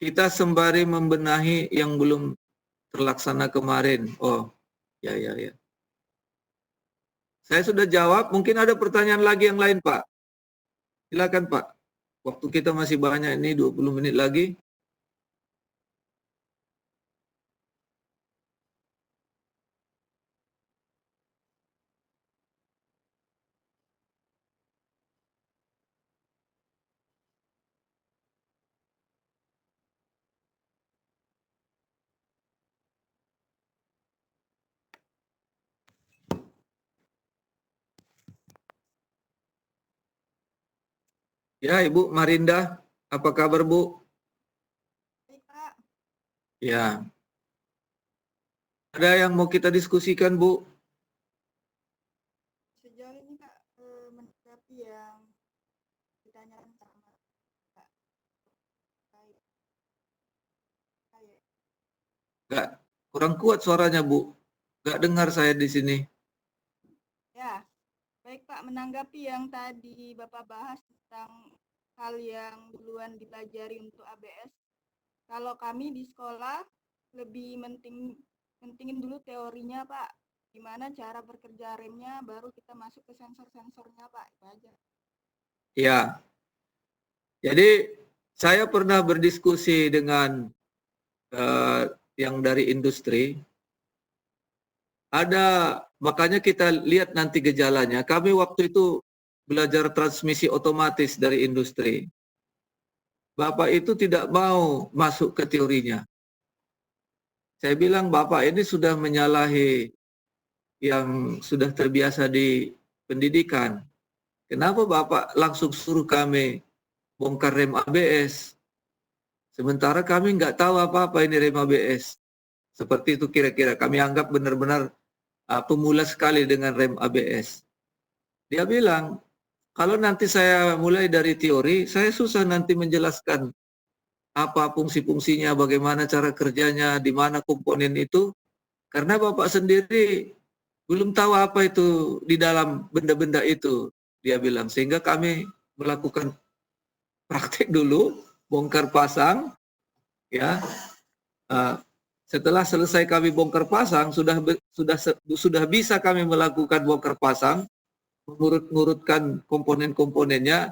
Kita sembari membenahi yang belum terlaksana kemarin. Oh, ya ya ya. Saya sudah jawab, mungkin ada pertanyaan lagi yang lain Pak. Silakan Pak. Waktu kita masih banyak ini 20 menit lagi. Ya, Ibu Marinda, apa kabar Bu? Baik, Pak. Ya, ada yang mau kita diskusikan Bu? Sejauh ini, Kak, menanggapi yang ditanyakan sama Kak, baik. Baik. Nggak, kurang kuat suaranya Bu. Nggak dengar saya di sini. Ya, baik Pak, menanggapi yang tadi Bapak bahas tentang hal yang duluan dipelajari untuk ABS. Kalau kami di sekolah lebih mentingin dulu teorinya, Pak. Gimana cara bekerja remnya, baru kita masuk ke sensor-sensornya, Pak. Itu aja. Ya, jadi saya pernah berdiskusi dengan yang dari industri. Makanya kita lihat nanti gejalanya. Kami waktu itu belajar transmisi otomatis dari industri. Bapak itu tidak mau masuk ke teorinya. Saya bilang, Bapak ini sudah menyalahi yang sudah terbiasa di pendidikan. Kenapa Bapak langsung suruh kami bongkar rem ABS? Sementara kami nggak tahu apa-apa ini rem ABS. Seperti itu kira-kira. Kami anggap benar-benar pemula sekali dengan rem ABS. Dia bilang, kalau nanti saya mulai dari teori, saya susah nanti menjelaskan apa fungsi-fungsinya, bagaimana cara kerjanya, di mana komponen itu, karena Bapak sendiri belum tahu apa itu di dalam benda-benda itu, dia bilang. Sehingga kami melakukan praktek dulu, bongkar pasang, ya. Setelah selesai kami bongkar pasang, sudah bisa kami melakukan bongkar pasang, mengurut-ngurutkan komponen-komponennya,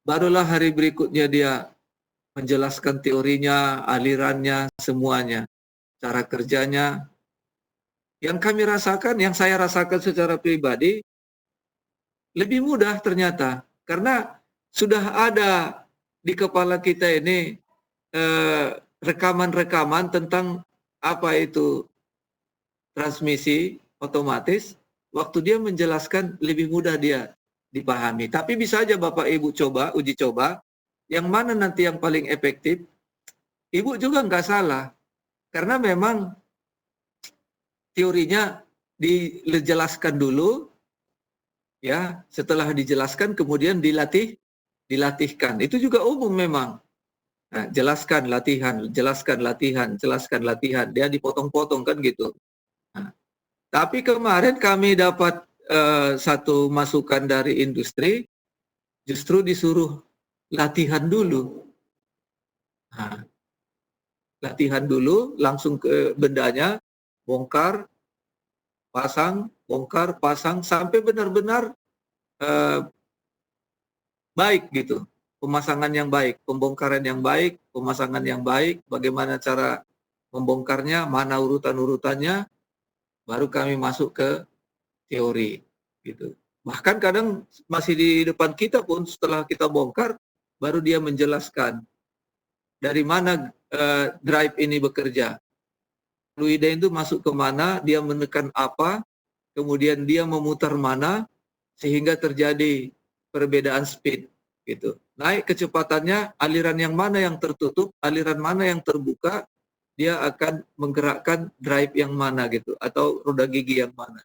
barulah hari berikutnya dia menjelaskan teorinya, alirannya, semuanya, cara kerjanya. Yang kami rasakan, yang saya rasakan secara pribadi, lebih mudah ternyata, karena sudah ada di kepala kita ini rekaman-rekaman tentang apa itu transmisi otomatis. Waktu dia menjelaskan lebih mudah dia dipahami. Tapi bisa aja Bapak Ibu coba, uji coba, yang mana nanti yang paling efektif. Ibu juga nggak salah, karena memang teorinya dijelaskan dulu, ya. Setelah dijelaskan kemudian dilatihkan. Itu juga umum memang. Nah, jelaskan latihan, jelaskan latihan, jelaskan latihan. Dia dipotong-potong kan gitu. Nah, tapi kemarin kami dapat satu masukan dari industri, justru disuruh latihan dulu. Nah, latihan dulu, langsung ke bendanya, bongkar, pasang, sampai benar-benar baik gitu. Pemasangan yang baik, pembongkaran yang baik, pemasangan yang baik, bagaimana cara membongkarnya, mana urutan-urutannya, baru kami masuk ke teori gitu. Bahkan kadang masih di depan kita pun setelah kita bongkar, baru dia menjelaskan dari mana drive ini bekerja. Fluida itu masuk ke mana, dia menekan apa, kemudian dia memutar mana, sehingga terjadi perbedaan speed gitu. Naik kecepatannya, aliran yang mana yang tertutup, aliran mana yang terbuka, dia akan menggerakkan drive yang mana gitu, atau roda gigi yang mana.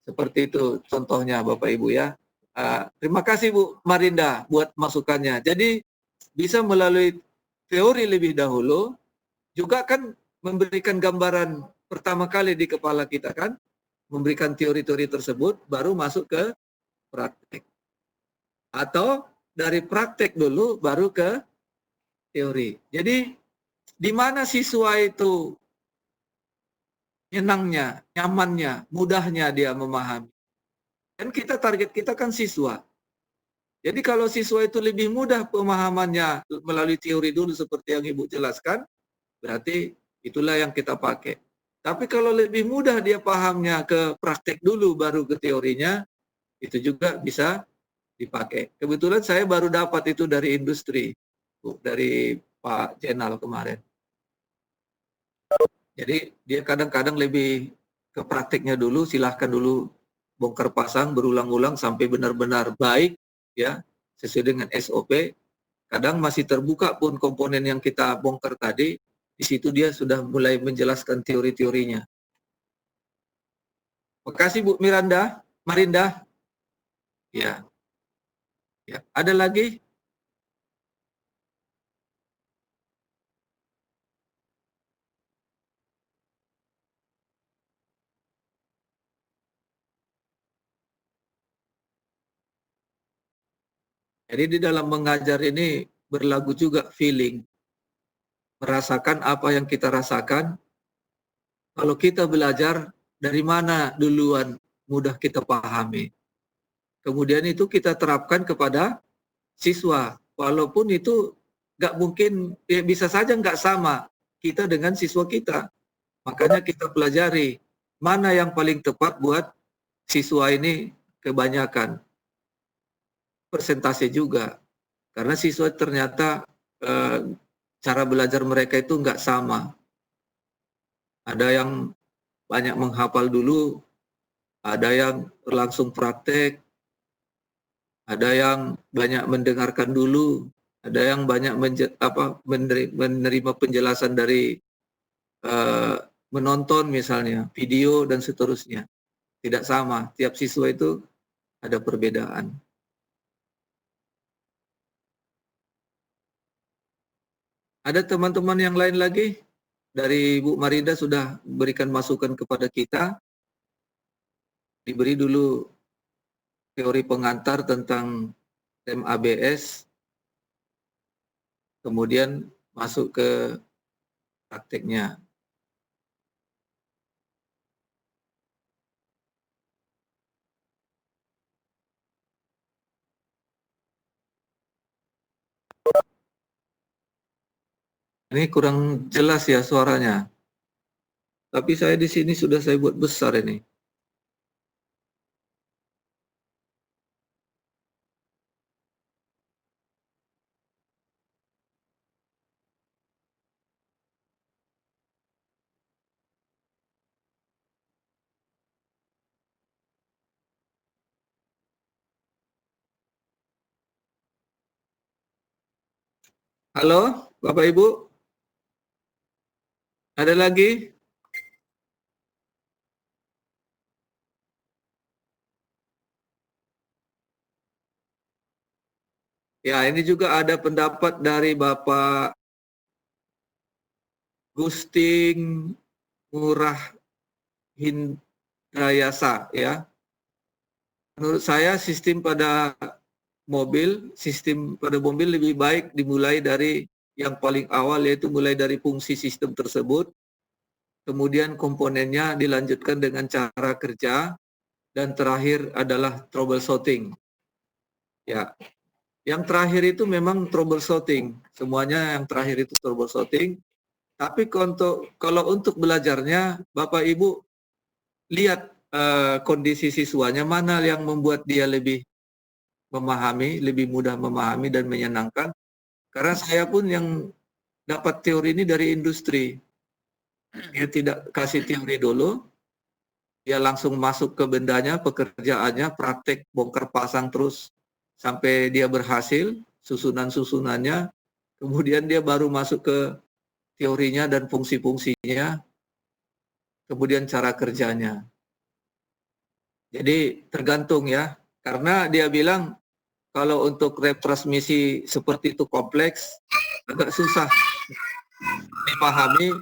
Seperti itu contohnya Bapak Ibu ya. Terima kasih Bu Marinda buat masukannya. Jadi bisa melalui teori lebih dahulu, juga kan memberikan gambaran pertama kali di kepala kita kan, memberikan teori-teori tersebut, baru masuk ke praktek. Atau dari praktek dulu baru ke teori. Jadi di mana siswa itu nyenangnya, nyamannya, mudahnya dia memahami. Dan target kita kan siswa. Jadi kalau siswa itu lebih mudah pemahamannya melalui teori dulu seperti yang Ibu jelaskan, berarti itulah yang kita pakai. Tapi kalau lebih mudah dia pahamnya ke praktek dulu baru ke teorinya, itu juga bisa dipakai. Kebetulan saya baru dapat itu dari industri, Bu, dari Pak Jenal kemarin. Jadi dia kadang-kadang lebih ke prakteknya dulu, silahkan dulu bongkar pasang berulang-ulang sampai benar-benar baik, ya, sesuai dengan SOP. Kadang masih terbuka pun komponen yang kita bongkar tadi, di situ dia sudah mulai menjelaskan teori-teorinya. Makasih Bu Marinda. Ya. Ya, ada lagi? Jadi di dalam mengajar ini berlaku juga feeling. Merasakan apa yang kita rasakan. Kalau kita belajar, dari mana duluan mudah kita pahami. Kemudian itu kita terapkan kepada siswa. Walaupun itu nggak mungkin, ya bisa saja nggak sama kita dengan siswa kita. Makanya kita pelajari mana yang paling tepat buat siswa ini kebanyakan. Persentase juga. Karena siswa ternyata cara belajar mereka itu nggak sama. Ada yang banyak menghafal dulu, ada yang langsung praktek, ada yang banyak mendengarkan dulu, ada yang banyak menerima penjelasan dari menonton misalnya, video dan seterusnya. Tidak sama, tiap siswa itu ada perbedaan. Ada teman-teman yang lain lagi? Dari Bu Marinda sudah berikan masukan kepada kita. Diberi dulu teori pengantar tentang MABS, kemudian masuk ke prakteknya. Ini kurang jelas ya suaranya. Tapi saya di sini sudah saya buat besar ini. Halo, Bapak Ibu? Ada lagi? Ya, ini juga ada pendapat dari Bapak Gusting Murah Hindrayasa ya. Menurut saya sistem pada mobil lebih baik dimulai dari yang paling awal, yaitu mulai dari fungsi sistem tersebut, kemudian komponennya dilanjutkan dengan cara kerja, dan terakhir adalah troubleshooting. Ya, yang terakhir itu memang troubleshooting, semuanya yang terakhir itu troubleshooting. Tapi kalau untuk belajarnya, Bapak Ibu lihat kondisi siswanya, mana yang membuat dia lebih memahami, lebih mudah memahami dan menyenangkan. Karena saya pun yang dapat teori ini dari industri. Dia tidak kasih teori dulu, dia langsung masuk ke bendanya, pekerjaannya, praktek bongkar pasang terus sampai dia berhasil, susunan-susunannya, kemudian dia baru masuk ke teorinya dan fungsi-fungsinya, kemudian cara kerjanya. Jadi tergantung ya, karena dia bilang kalau untuk retransmisi seperti itu kompleks, agak susah dipahami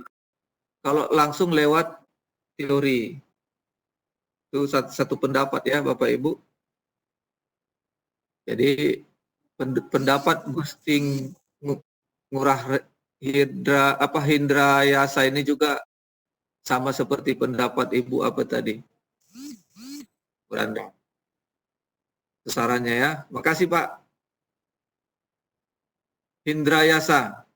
kalau langsung lewat teori. Itu satu pendapat ya Bapak Ibu. Jadi pendapat Gusting Murah Hindrayasa ini juga sama seperti pendapat Ibu apa tadi? Beranda. Sarannya ya. Makasih Pak. Hindrayasa.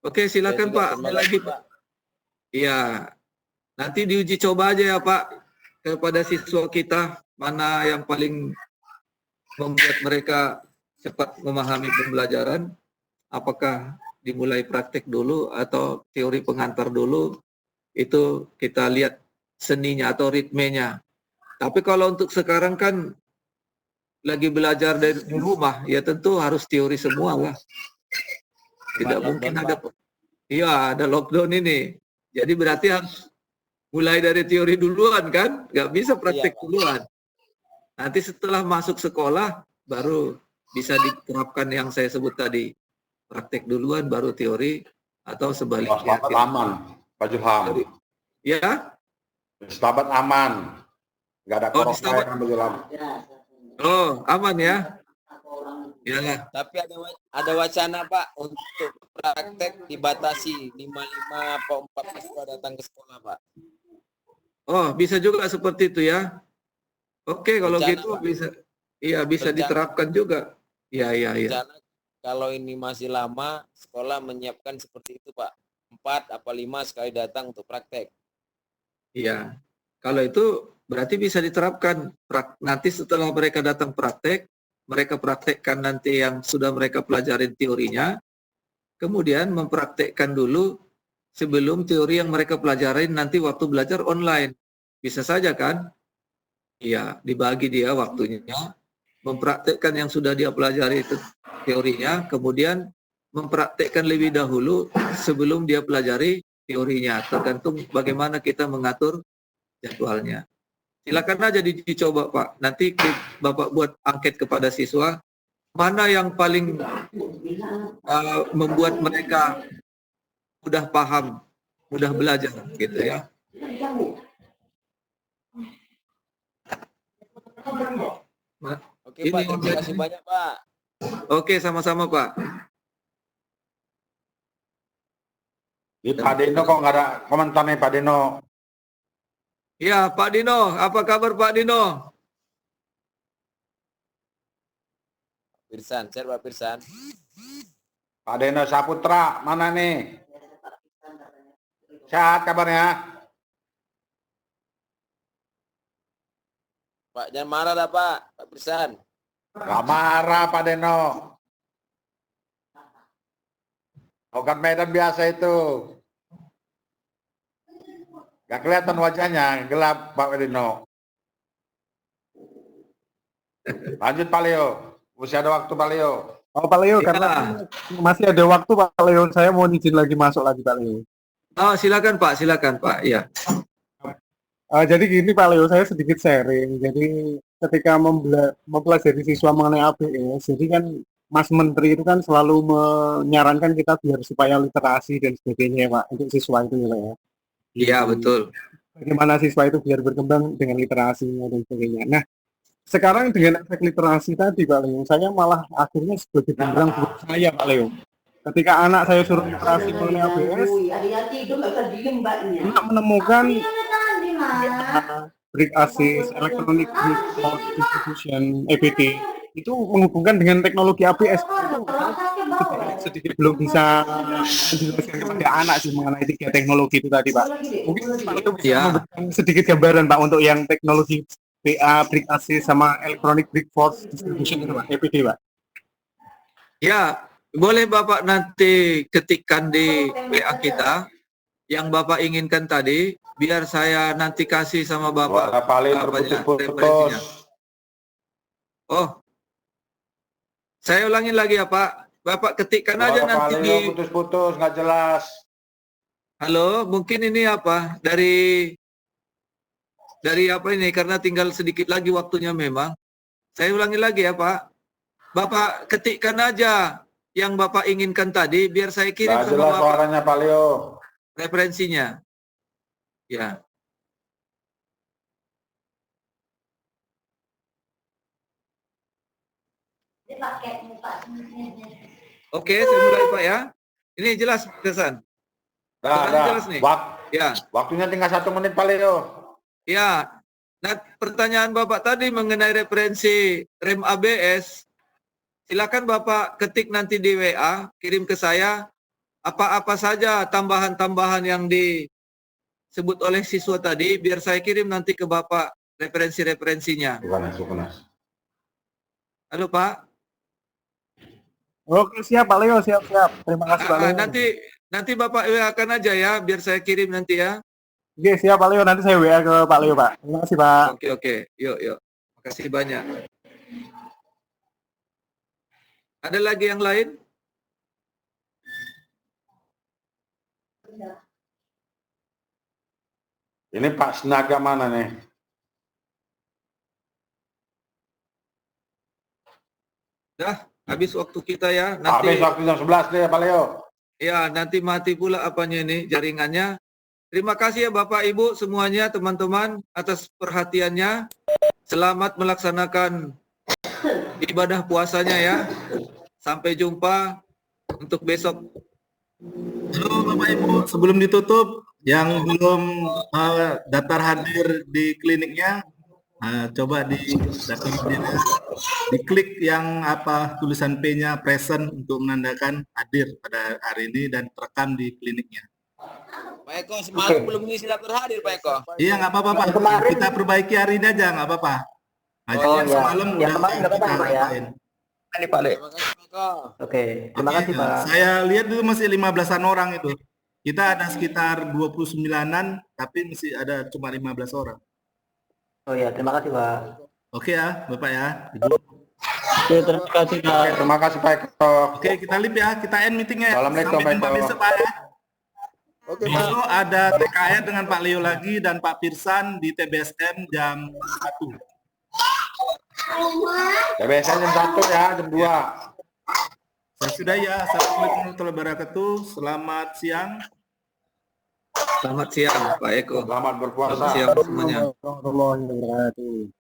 Oke, silakan Pak. Ada lagi Pak. Iya. Nanti diuji coba aja ya Pak kepada siswa kita, mana yang paling membuat mereka cepat memahami pembelajaran. Apakah dimulai praktek dulu atau teori pengantar dulu? Itu kita lihat seninya atau ritmenya. Tapi kalau untuk sekarang kan lagi belajar dari rumah, ya tentu harus teori semua lah. Tidak mungkin ada, iya ada lockdown ini. Jadi berarti harus mulai dari teori duluan kan? Nggak bisa praktek duluan. Nanti setelah masuk sekolah baru bisa diterapkan yang saya sebut tadi. Praktek duluan baru teori atau sebaliknya. Selamat aman, Pak Julham. Ya? Selamat aman. Nggak ada Oh, corona yang berjalan. Oh, aman ya? Iyalah. Tapi ada wacana Pak untuk praktek dibatasi 55 atau 4 siswa datang ke sekolah Pak. Oh, bisa juga seperti itu ya. Oke, kalau Rencana, gitu Pak. bisa. Iya, bisa Rencana. diterapkan juga. Iya. Rencana kalau ini masih lama, sekolah menyiapkan seperti itu Pak. 4 apa 5 sekali datang untuk praktek. Iya. Kalau itu berarti bisa diterapkan. Nanti setelah mereka datang praktek, mereka praktekkan nanti yang sudah mereka pelajarin teorinya, kemudian mempraktekkan dulu sebelum teori yang mereka pelajarin nanti waktu belajar online. Bisa saja kan? Iya, dibagi dia waktunya, mempraktekkan yang sudah dia pelajari itu teorinya, kemudian mempraktekkan lebih dahulu sebelum dia pelajari teorinya. Tergantung bagaimana kita mengatur jadwalnya. Silakan aja dicoba Pak. Nanti Bapak buat angket kepada siswa, mana yang paling membuat mereka mudah paham, mudah belajar gitu ya. Oke Pak, terima kasih banyak Pak. Oke, sama-sama Pak. Di Pak Dino kok nggak ada komentar nih Pak Dino. Ya, Pak Dino, apa kabar Pak Dino? Pirsan, share Pak Pirsan. Pak Dino Saputra, mana nih? Sehat kabarnya? Pak, jangan marah dah Pak, Pak Pirsan. Gak marah Pak Deno. Bukan Medan biasa itu. Gak kelihatan wajahnya, gelap Pak Deno. Lanjut Pak Leo. Masih ada waktu Pak Leo. Oh Pak Leo, Ya. karena masih ada waktu Pak Leo, saya mau izin lagi masuk lagi Pak Leo. Oh, silakan Pak. Ya. Jadi gini Pak Leo, saya sedikit sharing. Jadi ketika mempelajari siswa mengenai ABS, jadi kan Mas Menteri itu kan selalu menyarankan kita biar supaya literasi dan sebagainya Pak, untuk siswa itu ya Pak ya. Iya, betul. Bagaimana siswa itu biar berkembang dengan literasinya dan sebagainya. Nah, sekarang dengan efek literasi tadi Pak Leo, saya malah akhirnya sebagai bumerang buat saya Pak Leo. Ketika anak saya suruh literasi mengenai ABS, anak menemukan break assist, electronic break force distribution, EBD, itu menghubungkan dengan teknologi ABS. Sedikit belum bisa menjelaskan kepada anak sih mengenai 3 teknologi itu tadi Pak. Mungkin Pak Leo bisa memberikan sedikit gambaran Pak untuk yang teknologi BA, break assist, sama electronic break force distribution itu Pak, EBD Pak. Ya, boleh Bapak nanti ketikkan di WA kita yang Bapak inginkan tadi, biar saya nanti kasih sama Bapak. Suara paling terputus-putus. Oh, saya ulangin lagi ya Pak. Bapak ketikkan aja Suara nanti paling di. putus-putus, nggak jelas. Halo, mungkin ini apa dari apa ini karena tinggal sedikit lagi waktunya memang. Saya ulangi lagi ya Pak. Bapak ketikkan aja yang Bapak inginkan tadi, biar saya kirim Nggak sama jelas Bapak suaranya Pak Leo. referensinya. Ya. Oke, saya mulai Pak ya. Ini jelas pesan. Jelas nih. Ya. Waktunya tinggal 1 menit Pak Leo. Ya. Nah, pertanyaan Bapak tadi mengenai referensi rem ABS, silakan Bapak ketik nanti di WA, kirim ke saya apa-apa saja tambahan-tambahan yang disebut oleh siswa tadi, biar saya kirim nanti ke Bapak referensi-referensinya. Sukanas. Halo Pak. Oke, siap Pak Leo, siap. Terima kasih Pak Leo. Nanti Bapak WA-kan aja ya, biar saya kirim nanti ya. Oke, siap Pak Leo. Nanti saya WA ke Pak Leo, Pak. Terima kasih, Pak. Oke. Yuk. Makasih banyak. Ada lagi yang lain? Ini Pak Sinaga mana nih? Dah, habis waktu kita ya. Habis Nanti waktu jam 11 deh Pak Leo. ya, nanti mati pula apanya ini jaringannya. Terima kasih ya Bapak Ibu semuanya, teman-teman atas perhatiannya. Selamat melaksanakan ibadah puasanya ya. Sampai jumpa untuk besok. Halo Bapak Ibu, sebelum ditutup, yang belum daftar hadir di kliniknya, coba daftar hadirnya, diklik yang tulisan P-nya present untuk menandakan hadir pada hari ini dan terekam di kliniknya. Pak Eko semalam belum ngisi daftar hadir Pak Eko. Iya nggak apa-apa Pak, kita perbaiki hari ini aja nggak apa-apa. Yang semalam udah kita rapain. Ini Pak Le. Terima kasih Pak Eko. Oke, terima kasih Pak. Saya lihat dulu masih 15-an orang itu. Kita ada sekitar 29-an, tapi masih ada cuma 15 orang. Oh ya, terima kasih Pak. Oke ya, Bapak ya. Oke, terima kasih Pak. Oke, terima kasih Pak Eko. Oke, kita lip ya, kita end meetingnya. Assalamualaikum, Sampai jumpa Pak Eko. besok Pak ya. Oke Pak. Besok ada TKR dengan Pak Leo lagi dan Pak Pirsan di TBSM jam 1. TBSN jam 1 ya, jam 2. Saya sudah ya. Assalamualaikum warahmatullahi wabarakatuh. Selamat siang. Selamat siang Pak Eko. Selamat berpuasa. Selamat siang semuanya. Warahmatullahi wabarakatuh.